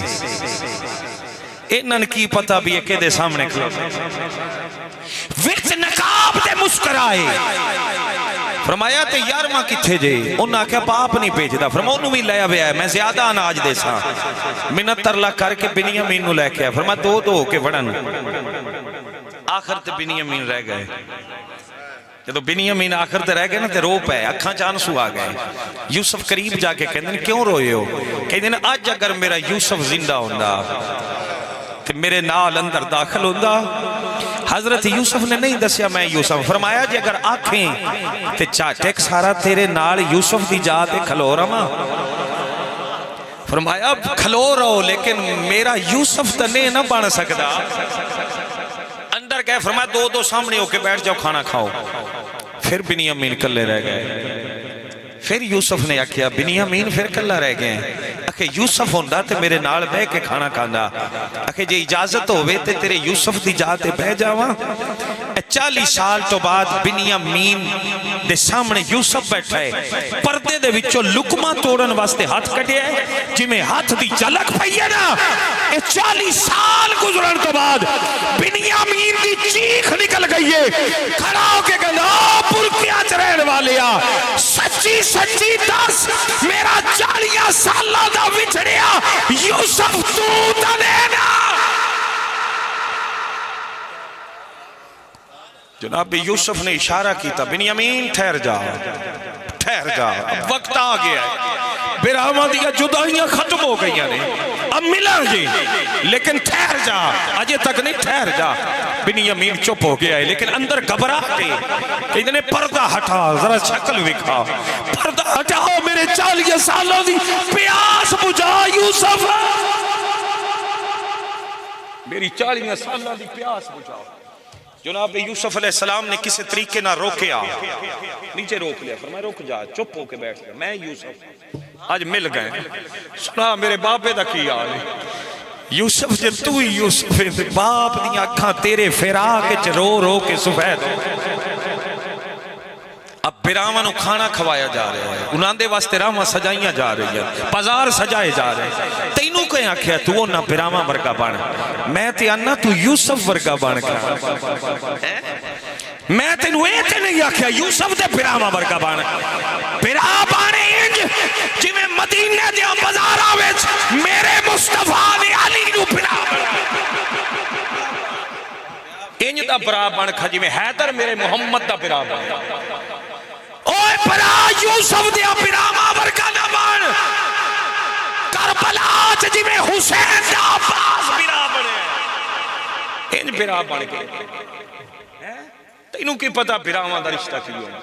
انہاں کی پتہ بھی ایک دے سامنے کھلو وچ نقاب دے مسکرائے، فرمایا تے 11واں کتھے جے؟ انہاں کہا باپ نہیں بھیجدا، فرمایا انہوں بھی لیا ہویا ہے، میں زیادہ اناج دے ساں، منت ترلہ کر کے بنیامین نو لے کے آیا، فرمایا دو ہو کے وڑن، آخر تے بنیامین رہ گئے۔ جدو بنیامین آخر تے رہ گئے نا تے رو پے، اکھاں چانسو آ گئے۔ یوسف قریب جا کے کہندے نے کیوں روئے ہو؟ کہندے نے آج اگر میرا یوسف زندہ ہوندا تے میرے نال اندر داخل ہوندا۔ حضرت یوسف نے نہیں دسیا میں یوسف، فرمایا جی اگر آنکھیں تے چاٹیک سارا تیرے نال یوسف دی جا تے کھلو رہا، فرمایا کھلو رہو لیکن میرا یوسف تے نہیں نہ بن سکدا۔ اندر گئے، فرمایا دو سامنے ہو کے بیٹھ جاؤ کھانا کھاؤ۔ پھر بنیامین کلے رہ گئے، پھر یوسف نے آکھیا بنیامین پھر کلہ رہ گئے، کہ یوسف ہوندہ تے میرے نال بے کے کھانا کھانا، کہ جے اجازت ہوئے تے تیرے یوسف دی جاتے بے جاواں۔ 40 سال تو بعد بنیامین دے سامنے یوسف بیٹھا ہے، پردے دے وچوں لکمہ توڑن واسطے ہاتھ کٹیا ہے، جی میں ہاتھ دی جلک پئی ہے نا، 40 سال گزرن تو بعد بنیامین دی چیخ نکل گئی ہے، کھڑا ہو کے کہنا پرکیا چرین والیا سچی سچی دس میرا 40 سالہ دا وچھڑیا یوسف تو دلینا۔ جناب یوسف نے اشارہ کیتا بنیامین ٹھہر جا، ٹھہر جا، اب وقت آ گیا ہے، برہمہ دیا جدائیاں ختم ہو گئی ہیں، اب ملا جی لیکن ٹھہر جا، آجے تک نہیں ٹھہر جا۔ بنیامین چپ ہو گیا ہے لیکن اندر گھبرا کے کہ انہیں پردہ ہٹا، ذرا شکل وکھا، پردہ ہٹاؤ میرے 40 سالوں دی پیاس بجھا یوسف، میری 40 سالوں دی پیاس بجھا۔ جناب یوسف علیہ السلام نے کسی طریقے نہ روکیا، نیچے روک لیا، فرمایا روک جا، چپ ہو کے بیٹھ گیا، میں یوسف آج مل گئے۔ سنا میرے باپے دا کی آل یوسف جن تو ہی یوسف باپ دیا اکھاں تیرے فراق کے رو رو کے سفید۔ اب براہمہ نو کھانا کھوایا جا رہا ہے، انہاں دے واسطے راہمہ سجائیاں جا رہی ہیں، بازار سجائے جا رہے ہیں، تینوں کہیں آکھیا تو نہ براہمہ ورگا بان، میں تے آنا تو یوسف ورگا بان کھا، میں تینوں ایتے نہیں آکھیا یوسف دے براہمہ ورگا بان، براہ بانے انج جی میں مدینہ دیا بازار آویچ میرے مصطفیٰ نے علی نو براہ انج دا براہ بان کھا، جی میں حیدر میرے محمد دا براہ بان، اوہ براہ یوسف دیا براہ ورگا نہ بان، کربلا جی میں حسین دا عباس براہ بنے، انج براہ بان کے تینوں کی پتہ براہمہ دا رشتہ کی ہونا۔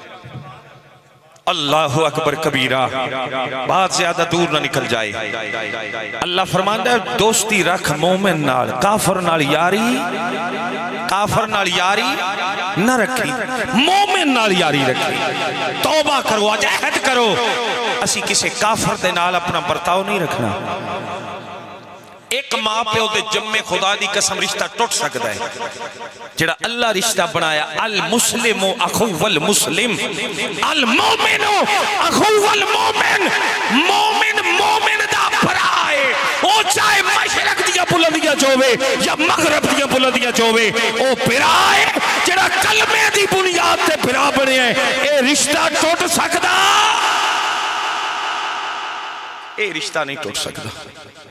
اللہ اکبر کبیرہ، بات زیادہ دور نہ نکل جائے۔ اللہ فرماندہ ہے دوستی رکھ مومن نال، کافر نال یاری، کافر نال یاری نہ رکھی، مومن نال یاری رکھی، توبہ کرو، عہد کرو، اسی کسی کافر دے نال اپنا برتاؤ نہیں رکھنا۔ ایک ماں پہ ہوتے جمع خدا دی قسم رشتہ ٹوٹ سکتا ہے، جڑا اللہ رشتہ بنایا المسلم اخو والمسلم، المومن اخو والمومن، مومن مومن دا برائے، او چاہے مشرق دیا بلندیاں چوے یا مغرب دیا بلندیاں چوے، او برائے جڑا کلمے دی بنیاد تے برا بنے ہیں، اے رشتہ ٹوٹ سکتا، اے رشتہ نہیں ٹوٹ سکتا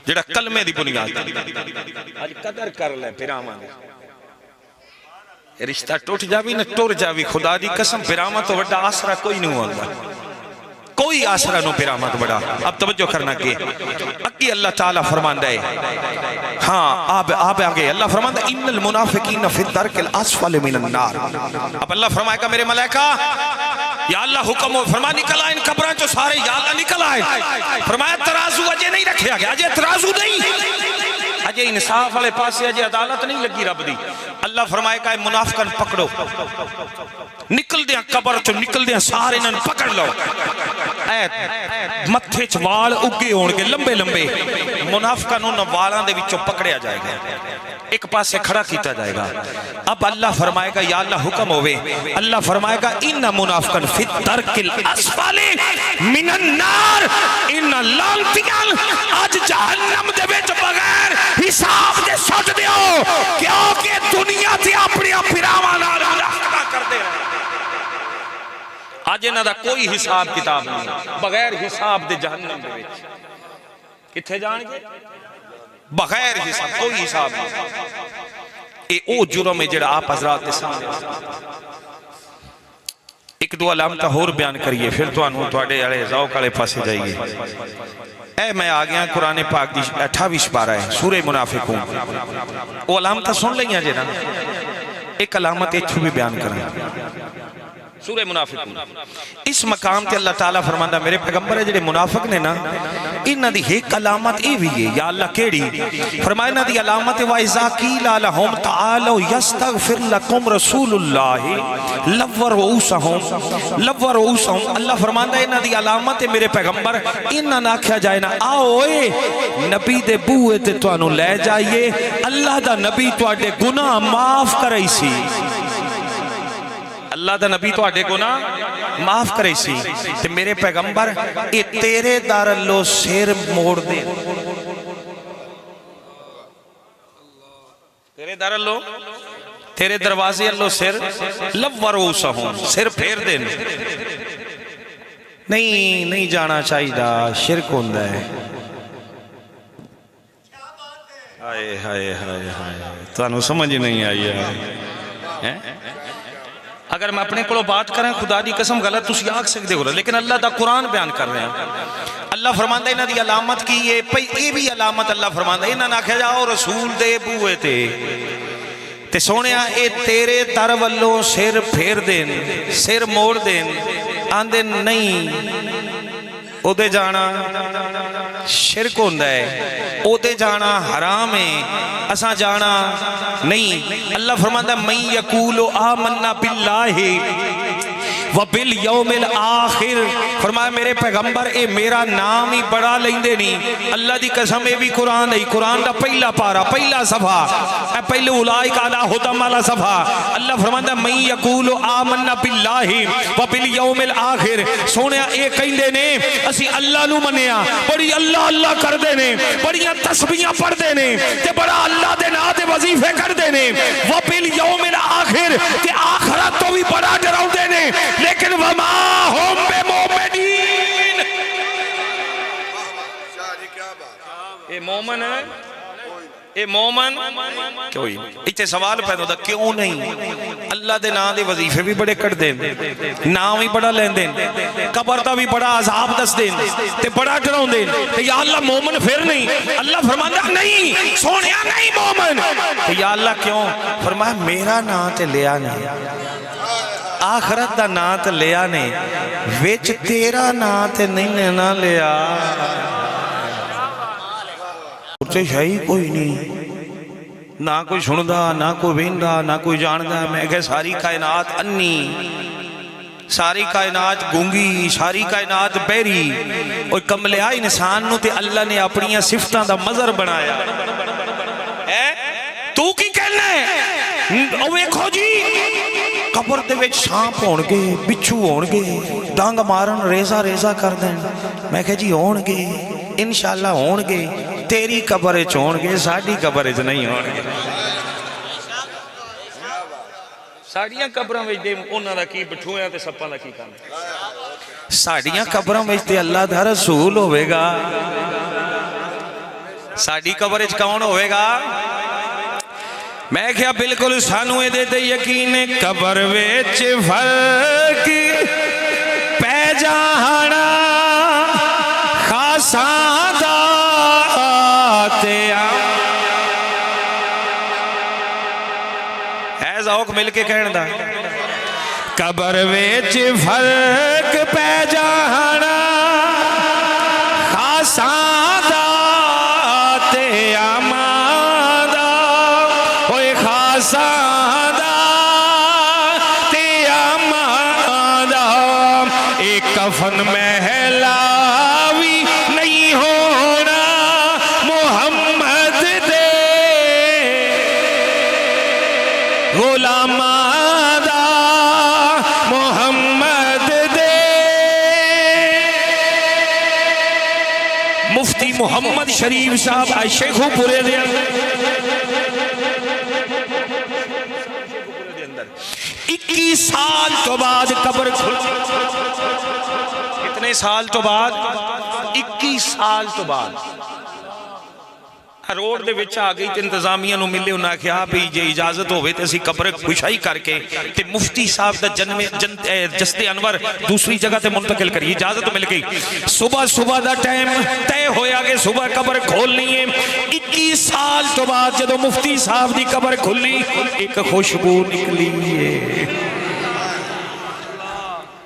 جڑا کلمے دی بنیاد۔ آج قدر کر لیں پیراما نے، رشتہ ٹوٹ جاوی نہ ٹور جاوی، خدا دی قسم پیراما تو بڑا آسرا کوئی نہیں ہوگا، کوئی آسرا نو پیراما تو بڑا۔ اب توجہ کرنا کہ اکی اللہ تعالیٰ فرماندہ ہے ہاں آپ آگے اللہ فرماتا ہے ان المنافقین فی الدرک الاسفل من النار. اب اللہ فرمائے گا میرے ملائکہ یا اللہ حکم ہو، فرمایا نکل آئے ان قبروں جو سارے، یا اللہ نکل آئے. فرمایا ترازو اجے نہیں رکھیا گیا، اجے ترازو نہیں، اجے انصاف والے پاسے اجے عدالت نہیں لگی رب دی. اللہ فرمائے گا منافقن پکڑو، نکل دیاں قبر چو نکل دیاں سارے انہوں پکڑ لو. متھے چوال اگے ہونگے لمبے لمبے، منافقن ان والان دے وچوں پکڑیا جائے گا، ایک پاس سے کھڑا کیتا جائے گا. اب اللہ فرمائے گا یا اللہ حکم ہوئے، اللہ فرمائے گا ان منافقن فی الدرک الاسفل من النار، ان لانتیاں آج جہنم دے وچ بغیر حساب دے سٹ دیو، کیونکہ دنیا تھی اپنی پھراواں نال رکھتا کر دے. آج انہاں دا کوئی حساب کتاب نہیں، بغیر حساب دے جہنم دے وچ کتھے جان گے؟ بغیر حساب، کوئی حساب نہیں. اے او جرم ہے جڑا آپ حضرات کے سامنے. ایک دو علامتہ اور بیان کریے پھر تو انہوں توڑے اڑے ذوق والے پاسے جائیے. اے میں آگیا قرآن پاک دی 28 پارہ ہے سورہ منافقون، وہ علامتہ سن لئیاں جے نا، ایک علامت ایچھو بھی بیان کریں. سورہ منافقون اس مقام تے اللہ تعالیٰ فرماندہ میرے پیغمبر ہے جڑے منافق نے نا، انہاں دی ایک علامت اے بھی ہے. یا اللہ کیڑی؟ فرمائے انہاں دی علامت وَإِذَا قِيلَ لَهُمْ تَعَالَوْا يَسْتَغْفِرْ لَكُمْ رَسُولُ اللَّهِ لَوَّ رُؤُوسَهُمْ. اللہ فرماندہ انہاں دی علامت ہے میرے پیغمبر، انہاں نہ کیا جائے نا آؤ اے نبی دے بوئے تے تو انہوں لے جائیے، اللہ دا نبی تو آڈے گناہ معاف کرئی سی، اللہ دا نبی تو آڈے گناہ معاف کرے سی. تے میرے پیغمبر اے تیرے دار اللہ سیر موڑ دے، تیرے دار اللہ تیرے دروازے اللہ سیر لورو ہوں سر پھیر دے. نہیں جانا چاہیے دا شرک ہوندہ ہے. ہائے ہائے ہائے ہائے تو انہوں سمجھ نہیں آئی ہے. اگر میں اپنے کلو بات کریں خدا دی قسم غلط تسی آگ سکتے ہو رہا، لیکن اللہ دا قرآن بیان کر رہے ہیں. اللہ فرماندہ انہاں دی علامت کی یہ بھی علامت اللہ فرماندہ انہاں نہ کہہ جاؤ رسول دے بوئے تے سونیا اے تیرے در والوں سر پھیر دین، سر موڑ دین، آندے نہیں او دے جانا شرک ہوندہ ہے، او دے جانا حرام ہے، اساں جانا نہیں. اللہ فرماتا من یقول آمنا باللہ وبالیوم الاخر، فرمایا میرے پیغمبر اے میرا نام ہی بڑا لیندے نہیں. اللہ دی قسم اے بھی قرآن ہے، قرآن دا پہلا پارا پہلا صفحہ اے پہلے اولائک علی ہدی والا صفحہ. اللہ فرماتا من یقول آمنا باللہ وبالیوم الاخر، سونیا اے کہندے نے اسی اللہ نو منیا، بڑی اللہ اللہ کر دے نے، بڑیاں تسبیحاں پڑھ دے نے تے بڑا اللہ دے نا تے وظیفے کر دے نے، وبالیوم الاخر تے آخرت تو بھی بڑا ڈراؤ دے نے، لیکن وما ہم بمومنین. اے مومن ہے، اے مومن کوئی اچھے سوال پیدا ہوتا کیوں نہیں؟ اللہ دے نام دے وظیفے بھی بڑے کٹ دیں، نام بھی بڑا لین دیں، قبر دا بھی بڑا عذاب دس دیں تے بڑا ڈراؤں دیں. یا اللہ مومن پھر نہیں؟ اللہ فرماتا نہیں سونیا نہیں مومن. یا اللہ کیوں؟ فرمایا میرا نام تے لیا نہیں، آخرت دا نا تے لیا نے، ویچ تیرا نا تے نہیں لینا لیا. اُتے شاہی کوئی نہیں، نہ کوئی سندہ نہ کوئی بیندہ نہ کوئی جاندہ. میں کہ ساری کائنات انی، ساری کائنات گونگی، ساری کائنات بیری، اور کملیا انسان نو تے اللہ نے اپنی صفتاں دا مظہر بنایا. تو کی کہنا ہے؟ اوے کھو جی قبر دے وچ سانپ ہونگے، بچھو ہونگے، ڈانگ مارن ریزہ ریزہ کر دیں. میں کہا جی ہونگے انشاءاللہ ہونگے، تیری قبر وچ ہونگے، ساڈی قبر وچ نہیں ہونگے. ساڈیاں قبراں وچ دے انہاں دا کی بٹھویاں تے سپاں دا کی کرنا؟ ساڈیاں قبراں وچ تے اللہ دا رسول ہوئے گا، ساڈی قبر وچ کون ہوئے گا؟ میں کیا بالکل سانوے دے دے یقین قبر ویچ فرق پہ جانا خاصاں دا تے ہے ذوق مل کے کہن دا قبر وچ فرق پہ جانا خاصاں دا تے آماں دا ہوئے خاصاں دا تے آماں دا ایک کفن محلاوی نہیں ہونا محمد دے غلاماں دا محمد دے مفتی محمد شریف صاحب آئے شیخو پورے دے 21 سال تو بعد قبر کھل کتنے سال تو بعد 21 سال تو بعد روڈ دے وچ آ گئی تے انتظامیہ نو ملے انہاں کہا بھی جے اجازت ہوئے تے اسی قبر کھشائی کر کے تے مفتی صاحب دا جسد انور دوسری جگہ تے منتقل کری اجازت مل گئی صبح دا ٹائم تے ہویا کہ صبح قبر کھولنی ہے 21 سال تو بعد جدو مفتی صاحب دی قبر کھلی ایک خوشبو نکلی ہے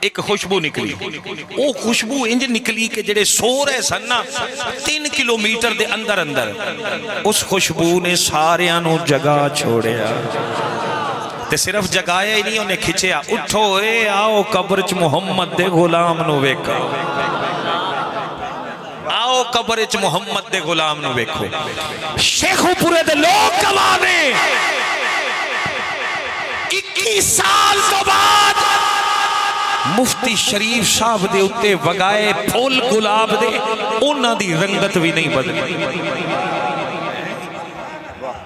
ایک خوشبو نکلی او خوشبو انج نکلی کہ جڑے سو رہے سن نا 3 کلومیٹر دے اندر اس خوشبو نے ساریاں نو جگہ چھوڑیا تے صرف جگایا ہی نہیں انہیں کھچیا اٹھو اے آؤ قبر چ محمد دے غلام نو ویکھو آؤ قبر چ محمد دے غلام نو ویکھو شیخو پورے دے لوگ گواہ نے 21 سال تو بعد مفتی شریف صاحب دے اتے وگائے پھول گلاب دے انہاں دی رنگت بھی نہیں بدلی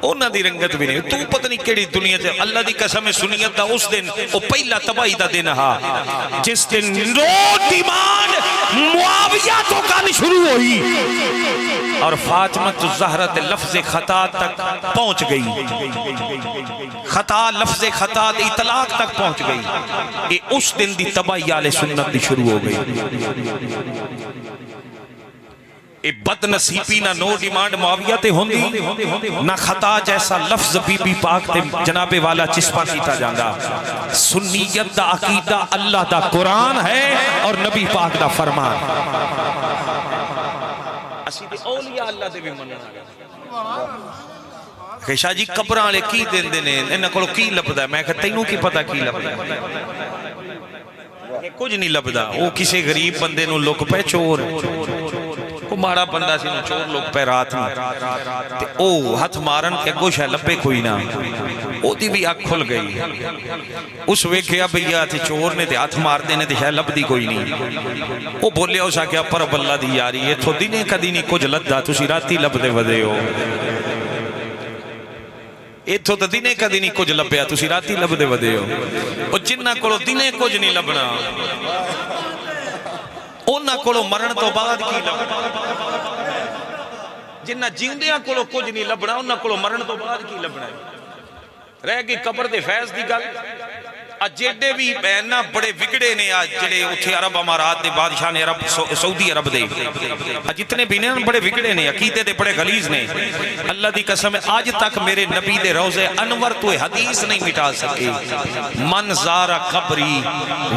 انہاں دی رنگت بھی نہیں تو پتہ نہیں کیڑی دنیا تے اللہ دی قسم سنیت دا اس دن او پہلا تباہی دا دن ہا جس دن رو ڈیمانڈ معاویہ تو کان شروع ہوئی اور فاطمہ الزہرا تے لفظ خطا تک پہنچ گئی خطا لفظ خطا دی اطلاق تک پہنچ گئی اے اس دن دی تباہی آل سنت دی شروع ہو گئی اے بد نصیبی نہ نو ڈیمانڈ معاویہ تے ہوندی نہ خطا جیسا لفظ بی بی پاک تے جناب والا چسپا کیتا جاندا سنیت دا عقیدہ اللہ دا قرآن ہے اور نبی پاک دا فرمان اسی دے اولیاء اللہ دے بھی مننا گیا کہ شاہ جی قبران لے کی دن دینے انہاں کولو کی لبدا ہے میں کہتا تینوں کی پتہ کی لبدا ہے کچھ نہیں لبدا وہ کسی غریب بندے نو لک پہ چور وہ مارا بندہ سی نو چور لک پہ رات میں تے او ہاتھ مارن کے گوشہ لبے کوئی نہ او دی بھی آنکھ کھل گئی اس ویکھیا بھیا تے چور نے تے ہاتھ مار دینے تے شاید لب دی کوئی نہیں وہ بولے ہو سا کیا پر بلہ دی یاری یہ تو دینے کدی نہیں کچھ لدہ تسی راتی لب دے ودے ہو ایتھو تا دینے کدی نہیں کچھ لبیا تسی راتی لب دے ودے ہو اور جنہ کولو دینے کچھ نہیں لبنا اونا کولو مرن تو بعد کی لبنا جنہ جیندیاں کولو کچھ نہیں لبنا اونا کولو مرن تو بعد کی لبنا رہ گئی قبر دے فیض دی گل جیڑے بھی بہنہ بڑے وگڑے نے آج جڑے اتھے عرب امارات دے بادشاہ نے عرب سعودی عرب دے جتنے بھی نے بڑے وگڑے نے عقیدے دے بڑے غلیظ نے اللہ دی قسم آج تک میرے نبی دے روزے انور تو حدیث نہیں مٹا سکے من زارا قبری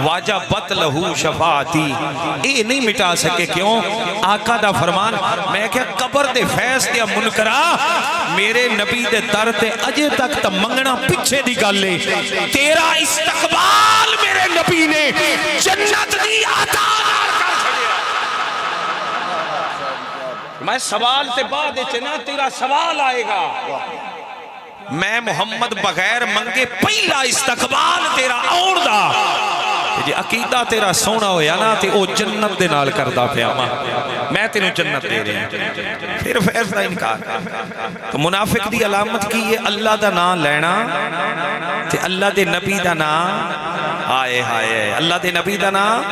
واجبت لہو شفاعتی اے نہیں مٹا سکے کیوں آقا دا فرمان میں کہ قبر دے فیض دے منکرہ میرے نبی دے در تے اجے تک تا منگنا پچھے دی گل لے تیرا استقبال میرے نبی نے جنت دی عطا کر چھڑیا میں سوال تے بعد چنا تیرا سوال آئے گا میں محمد بغیر منگے پہلا استقبال تیرا اور دا جی عقیدہ تیرا سونا ہویا نا تے او جنت دے نال کردہ پیا میں تینوں جنت دے رہے ہیں پھر فیصلہ انکار تو منافق دی علامت کی یہ اللہ دا نام لینا تے اللہ دے نبی دا نام آئے ہائے اللہ دے نبی دا نام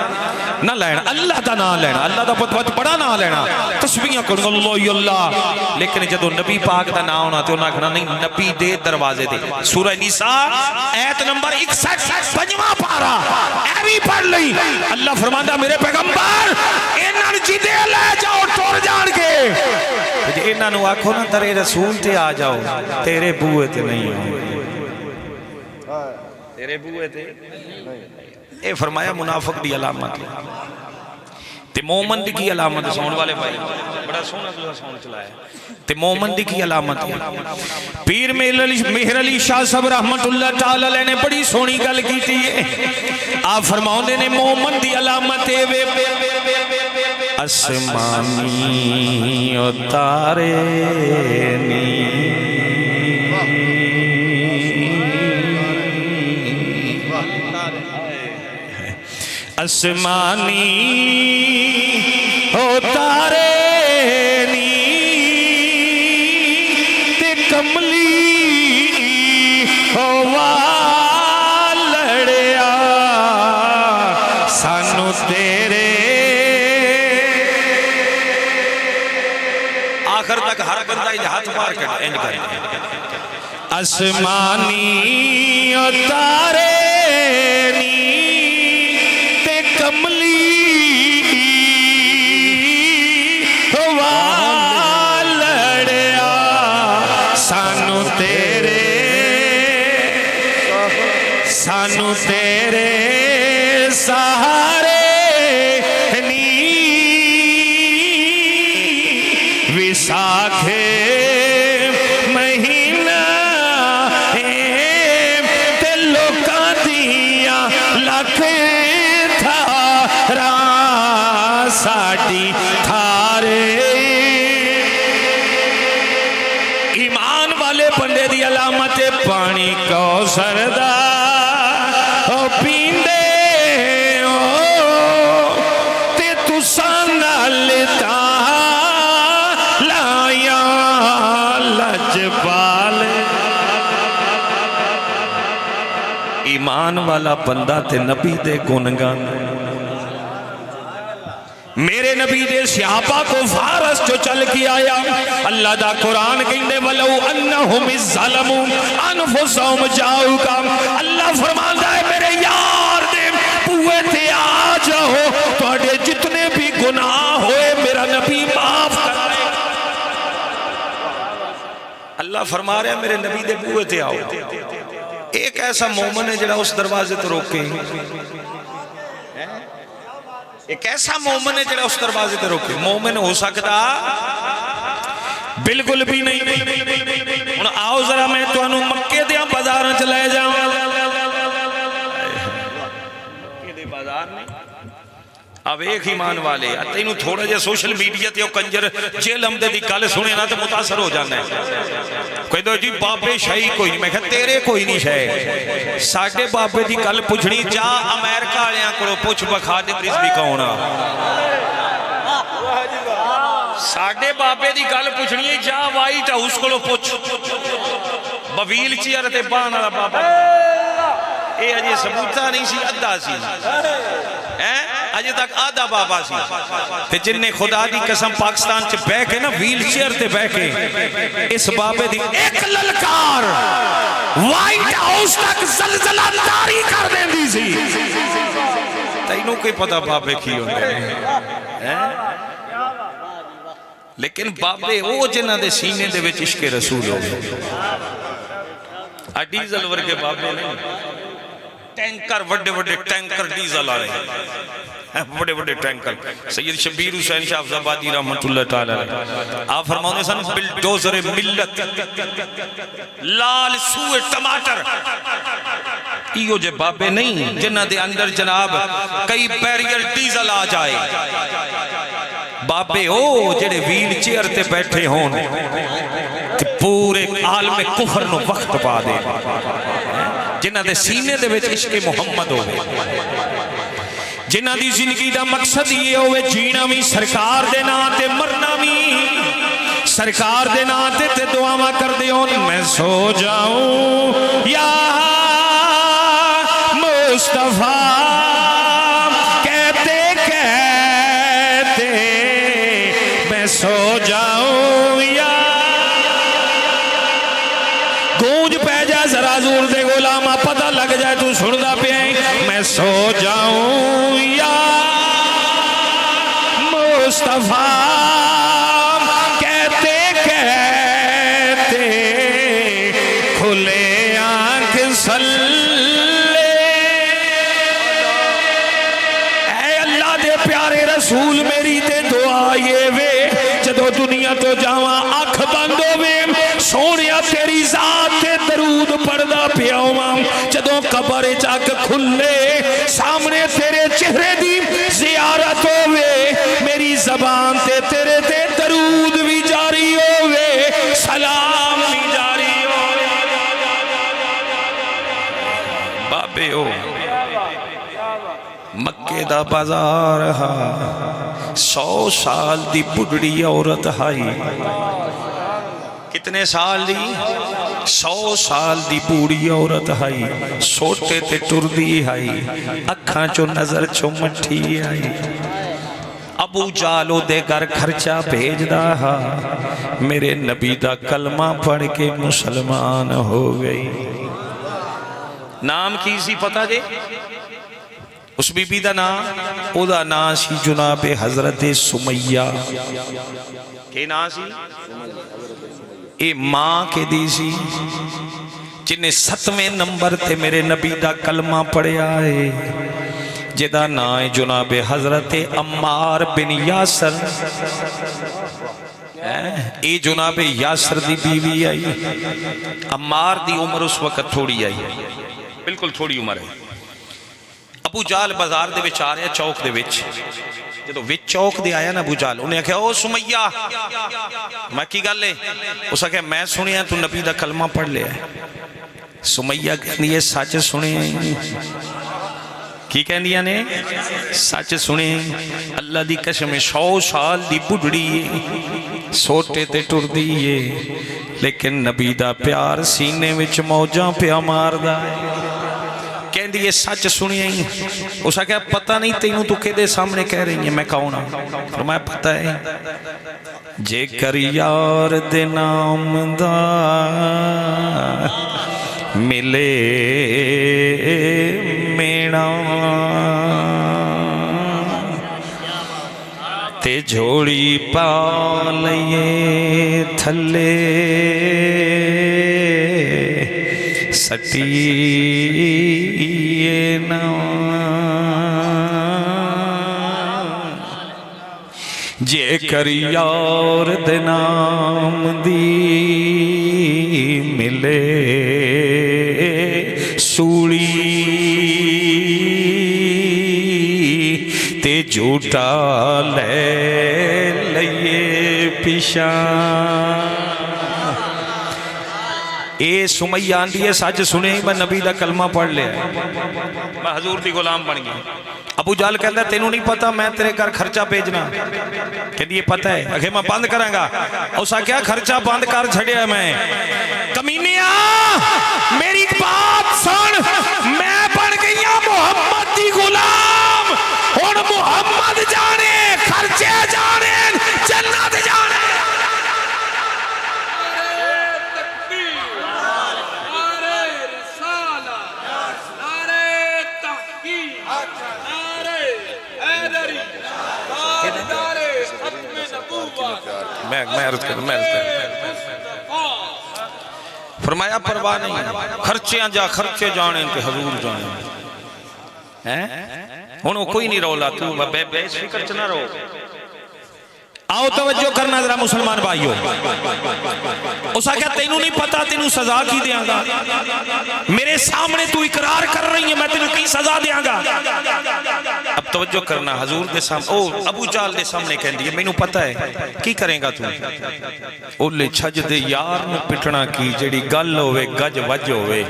نہ لینا اللہ دا نام لینا اللہ دا بہت بڑا نام لینا تسبیحاں کروں اللہ اللہ لیکن جدو نبی پاک دا نام ہونا تے انہاں کہنا نہیں نبی دے دروازے دے سورہ نساء آیت نمبر 61 پنجواں پارا اے بھی پڑھ لئی اللہ فرماندہ میرے پیغمبر انہاں جدے لے جاؤ ٹور جان کے انہاں نو آکھو نا ترے رسول تے آ جاؤ تیرے بوئے تے نہیں ہو تیرے بوئے تھے اے فرمایا منافق دی علامت تے مومن دی کی علامت سون والے بھائی بڑا سونا دوسرا سون چلایا تے مومن دی کی علامت پیر مہر علی شاہ صاحب رحمت اللہ تعالی علیہ نے بڑی سونی گل کیتی ہے آپ فرماؤندے نے مومن دی علامت وے اسمانی اتارے نی اسمانی اتارے نی تے کملی ہوا لڑیا سانو تیرے آخر تک ہر بندہ ہاتھ مار کر انج کر اسمانی اتارے نی تے کملی ہوا لڑیا سانو تیرے سہارے نی وساکھے مہینہ تے لوکاں دیاں لکھ تھارا ساڈی تھارے ایمان والے بندے دی علامت پانی کوثر دا پیندے تے تساں نال لایا لجپال ایمان والا بندہ تے نبی دے گنگان میرے نبی دے صحابہ کو فارس جو چل کے آیا اللہ دا قرآن کہندے ولو انہم الظلموا انفسہم جاؤکا اللہ فرماندا ہے میرے یار دے پوئے تے آ جاؤ توڑے جتنے بھی گناہ ہوئے میرا نبی معاف کر دے اللہ فرما رہا ہے میرے نبی دے پوئے تے آؤ ایک ایسا مومن ہے جڑا اس دروازے تو روکے ایک ایسا مومن ہے جڑا اس دروازے تے روکے مومن ہو سکتا بالکل بھی نہیں آؤ ذرا میں تو انہوں مکے دیا بازار چلائے جاؤں مکے دیا بازار نہیں اب ایک ایمان والے تینوں تھوڑا جا سوشل میڈیا تے کنجر جیل ہم دے دی کال سنے نا تے متاثر ہو جانا ہے کوئی دو جی بابے شاہی کوئی نہیں میں کہا تیرے کوئی نہیں شاہی ساڑھے بابے دی کال پوچھنی جا امریکہ آلیاں کرو پوچھ بخادم رزوی کونا ساڑھے بابے دی کال پوچھنی ہے جا وائٹ ہاؤس کو پوچھ بویل چیئر تے بانا دا بابا اے اجے ثبوتہ نہیں سی ادھا سی اجے تک آدھا بابا سی تے جن نے خدا دی قسم پاکستان چ بہ کے نا ویل چیئر تے بہ کے اس بابے دی ایک للکار وائٹ ہاؤس تک زلزلہ داری کر دیں دی سی تینوں کوئی پتہ بابے کی ہوندے ہیں لیکن بابے وہ جنہ دے سینے دے وچ عشق رسول ہو ڈیزل ورگے بابے نہیں ٹینکر وڈے وڈے ٹینکر ڈیزل آ رہے ہیں بڑے بڑے ٹینکر سید شبیر حسین شاہ افزابادی رحمت اللہ تعالی آپ فرماؤں سن بلڈوزر ملت لال سوئے ٹماٹر ایو جے بابے نہیں جنہ دے اندر جناب کئی بیریئر ڈیزل آ جائے بابے او جڑے ویل چیئر تے بیٹھے ہون کہ پورے عالم کفر نو وقت پا دے جنہ دے سینے دے وچ عشق محمد ہوئے جنہ دی زندگی دا مقصد یہ ہوئے جینا بھی سرکار دے ناتے مرنا بھی سرکار دے ناتے تے دعا کر دے میں سو جاؤں یا مصطفیٰ کہتے کہتے میں سو جاؤں یا گونج پہ جا ذرا زور دے غلامہ پتہ لگ جائے تو سندا پہ میں سو جاؤں یا مصطفیٰ کہتے کہتے کھلے آنکھ سلام رسول میری تے دعا یہ وے جدو دنیا تو جاواں اکھ بند ہووے سونیا تیری ذات تے درود پڑھدا پیا ہواں جدو قبر چاک کھلے سامنے تیرے چہرے دی زیارت ہووے میری زبان تے تیرے تے درود بھی جاری ہووے سلام بھی جاری ہووے بابے ہو مکے دا بازار ہا 100 سال دی بڑھڑی عورت ہائی کتنے سال دی 100 سال دی بوڑھی عورت ہائی سوٹے تے ٹر دی ہائی اکھاں چو نظر چو مٹھی آئی ابو جالو دے گھر خرچہ بھیج دا ہا میرے نبی دا کلمہ پڑھ کے مسلمان ہو گئی نام کی سی پتہ جے اس بی بی دا نام او دا نام سی جناب حضرت سمیہ کہ نام سی اے ماں کے دی سی جنہیں 7ویں نمبر تے میرے نبی دا کلمہ پڑھے آئے جدا نام جناب حضرت عمار بن یاسر اے جناب یاسر دی بیوی آئی عمار دی عمر اس وقت تھوڑی آئی بالکل تھوڑی عمر ہے ابو جال بازار دے وچ آ رہا چوک دے وچ جدو وچ چوک دے آیا نا ابو جال انہیں کہا او سمیہ میں کی گل لے اسا کہا میں سنیا تو نبی دا کلمہ پڑھ لیا سمیہ کہنے یہ سچ سنے کی کہنے نے سچ سنے اللہ دی قسم 100 سال دی بڑھڑی سوٹے تے ٹر دیئے لیکن نبی دا پیار سینے وچ موجاں پیا مار دا کہن دی یہ سچ سنی ہی اسا کہا پتہ نہیں تینوں تو کدے سامنے کہہ رہی ہیں میں کہوں نا فرمایا پتہ ہے جے کر یار دے نام دا ملے میڑا تے جھوڑی پا لئے تھلے سٹیے نا جے کر یار دے نام دی ملے سوڑی تے جھوٹا لے لئے پیشان اے سمیہ آندھی ہے سچ سنے ہی میں نبی دا کلمہ پڑھ لیا میں حضور دی غلام بن گیا ابو جال کہتا ہے تینوں نہیں پتا میں تیرے گھر خرچہ بھیجنا کہ یہ پتہ ہے اگر میں بند کریں گا اسا کیا خرچہ بند کر چھڑیا ہے میں کمینیا میری بات سن میں بن گیا محمد دی غلام اور محمد جانے خرچے جانے جنت جانے میں عرض کروں فرمایا پرواہ نہیں خرچیاں جا خرچے جانے تے حضور جانے انہوں کوئی نہیں رولا تو بے فکر چنا رو آؤ توجہ کرنا ذرا مسلمان بھائیو اسا کہا تینوں نہیں پتا تینوں سزا کی دیاں گا میرے سامنے تو اقرار کر رہی ہے میں تینوں کی سزا دیاں گا اب توجہ کرنا حضور دے سامنے ابو جال دے سامنے کہن دیئے میں نو پتا ہے کی کریں گا تو اولے چھج دے یار نو پٹنا کی جڑی گل ہوئے گج وج ہوئے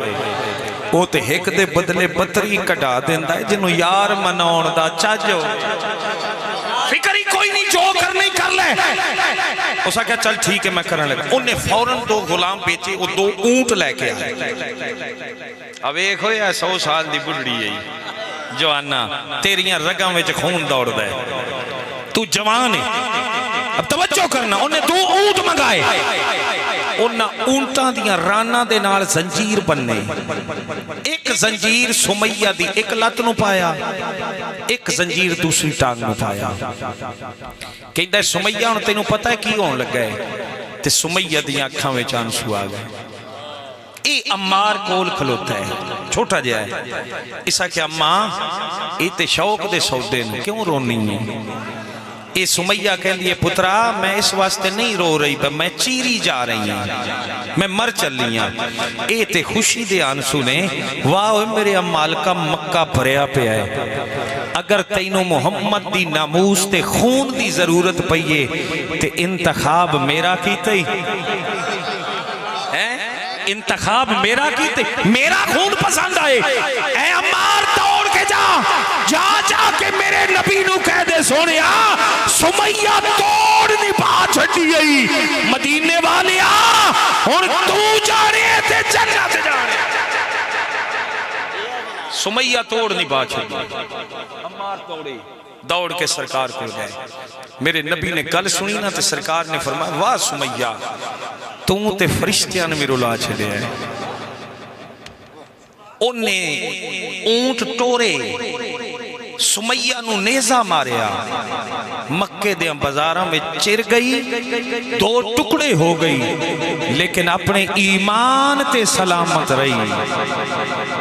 او تے ایک دے بدلے بطری کٹا دیندہ ہے جنہوں یار منون دا چھج ہو فکر ہی کوئی نہیں جو کرنے کر لے اسا کہا چل ٹھیک ہے میں کرنے لگا انہیں فوراں 2 غلام بیچے وہ 2 اونٹ لے کے آئے اب ایک ہویا 100 سال دی بڑھڑی ہے جوانا تیریاں رگاں وچ خون دوڑ دے تو جوان ہے اب توجہ کرنا انہیں 2 اونٹ منگائے انہیں اونٹاں دیاں رانا دے نال زنجیر بننے ایک زنجیر سمیہ دی ایک لت نو پایا ایک زنجیر دوسری ٹانگ نو پایا کہندہ ہے سمیہ انہوں تینوں پتہ ہے کی ہون لگ گئے تے سمیہ دیاں اکھاں وچ آنسو آ گئے اے عمار کول کھلوتا ہے چھوٹا جائے اسا کہ اماں اے تے شوق دے سودے نے کیوں رونی ہے اے سمیہ کہہ لیے پترا میں اس واسطے نہیں رو رہی میں چیری جا رہی ہوں، میں مر چل رہی ہوں۔ اے تے خوشی دے آنسو نے واہ میرے امال کا مکہ بھریا پہ ہے، اگر تینوں محمد دی ناموس تے خون دی ضرورت پئیے تے انتخاب میرا کیتے انتخاب میرا کیتے، میرا خون پسند آئے، اے عمار دوڑ کے جا کے میرے نبی نو کہہ دے سونیا سمیہ توڑ نہیں پا چھڑی گئی، مدینے والے اور تو جانے تے جنت جانے، سمیہ توڑ نہیں پا چھڑی، عمار توڑے دوڑ کے سرکار کو گئے۔ میرے نبی نے گل سنی نا تے سرکار نے فرمایا واہ سمیہ تو تے فرشتیاں نے میرے لا چھڑے ہیں، انہیں اونٹ ٹورے سمیہ نو نیزہ ماریا، مکے دے بازاراں میں چر گئی، دو ٹکڑے ہو گئی، لیکن اپنے ایمان تے سلامت رہی،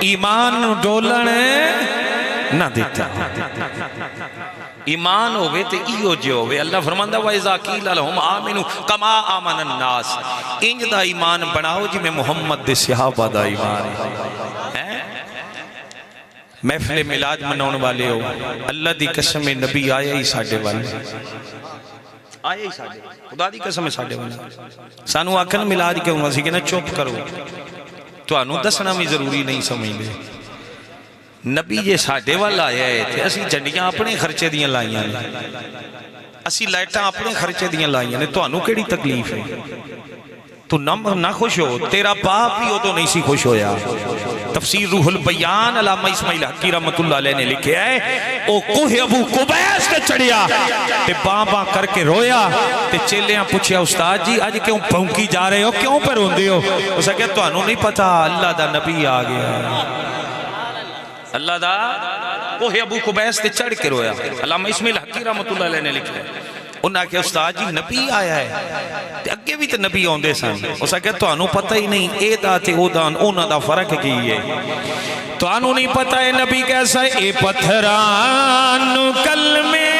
ایمان نو ڈولن نہ دیتا۔ ایمان ہوئے تے ایو جو ہوئے، اللہ فرماندہ وَإِذَا قِيلَ لَهُمْ آمِنُوا كَمَا آمَنَ النَّاسِ، انج دا ایمان بناؤ جی میں محمد دے صحابہ دا ایمان ہے۔ محفل میلاد مناؤن والے ہو، اللہ دی قسم نبی آیا ہی ساڑھے والے، آیا ہی ساڑھے، خدا دی قسم ساڑھے والے، سانو آکھن میلاد کے انہوں سے کہنا چوپ کرو، تو انہوں دسنا بھی ضروری نہیں سمجھ لے، نبی جے ساڑھے والا آیا ہے تھے، اسی جنڈیاں اپنے خرچے دیاں لائیاں نے، اسی لائٹاں اپنے خرچے دیاں لائیاں نے، تو انہوں کیڑی تکلیف ہے؟ تو نہ خوش ہو، تیرا باپ ہی ہو تو نہیں سی خوش ہویا۔ تفسیر روح البیان علامہ اسماعیل حقی رحمت اللہ علیہ نے لکھے ہے او کوہ ابو قبیس تے چڑھیا تے باں کر کے رویا تے چیلیاں پوچھیا استاد جی آج کیوں بھونکی جا رہے ہو، کیوں پر روندے ہو؟ اسے کہا تو انہوں نہیں پتا اللہ دا نبی آ گیا، اللہ دا کوہ ابو قبیس تے چڑھ کے رویا۔ علامہ اسماعیل حقی رحمت اللہ علیہ نے لکھے انہاں کہ استاد جی نبی آیا ہے تے اگے بھی تے نبی ہوندے سن، اسا کہ تو انہوں پتہ ہی نہیں اے دا تے او دا انہاں دا فرق کی ہے، تو انہوں نہیں پتہ ہے نبی کیسا ہے، اے پتھران کلمے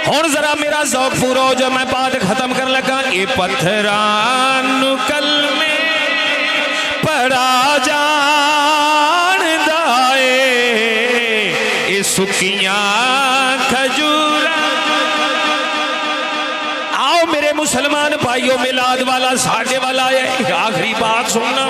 ہون ذرا میرا ذوق پورا ہو جو میں بات ختم کر لگا، اے پتھران کلمے پڑا جان دائے اے سکیاں کھجورا۔ آؤ میرے مسلمان بھائیوں میلاد والا ساڑھے والا ہے، آخری بات سننا،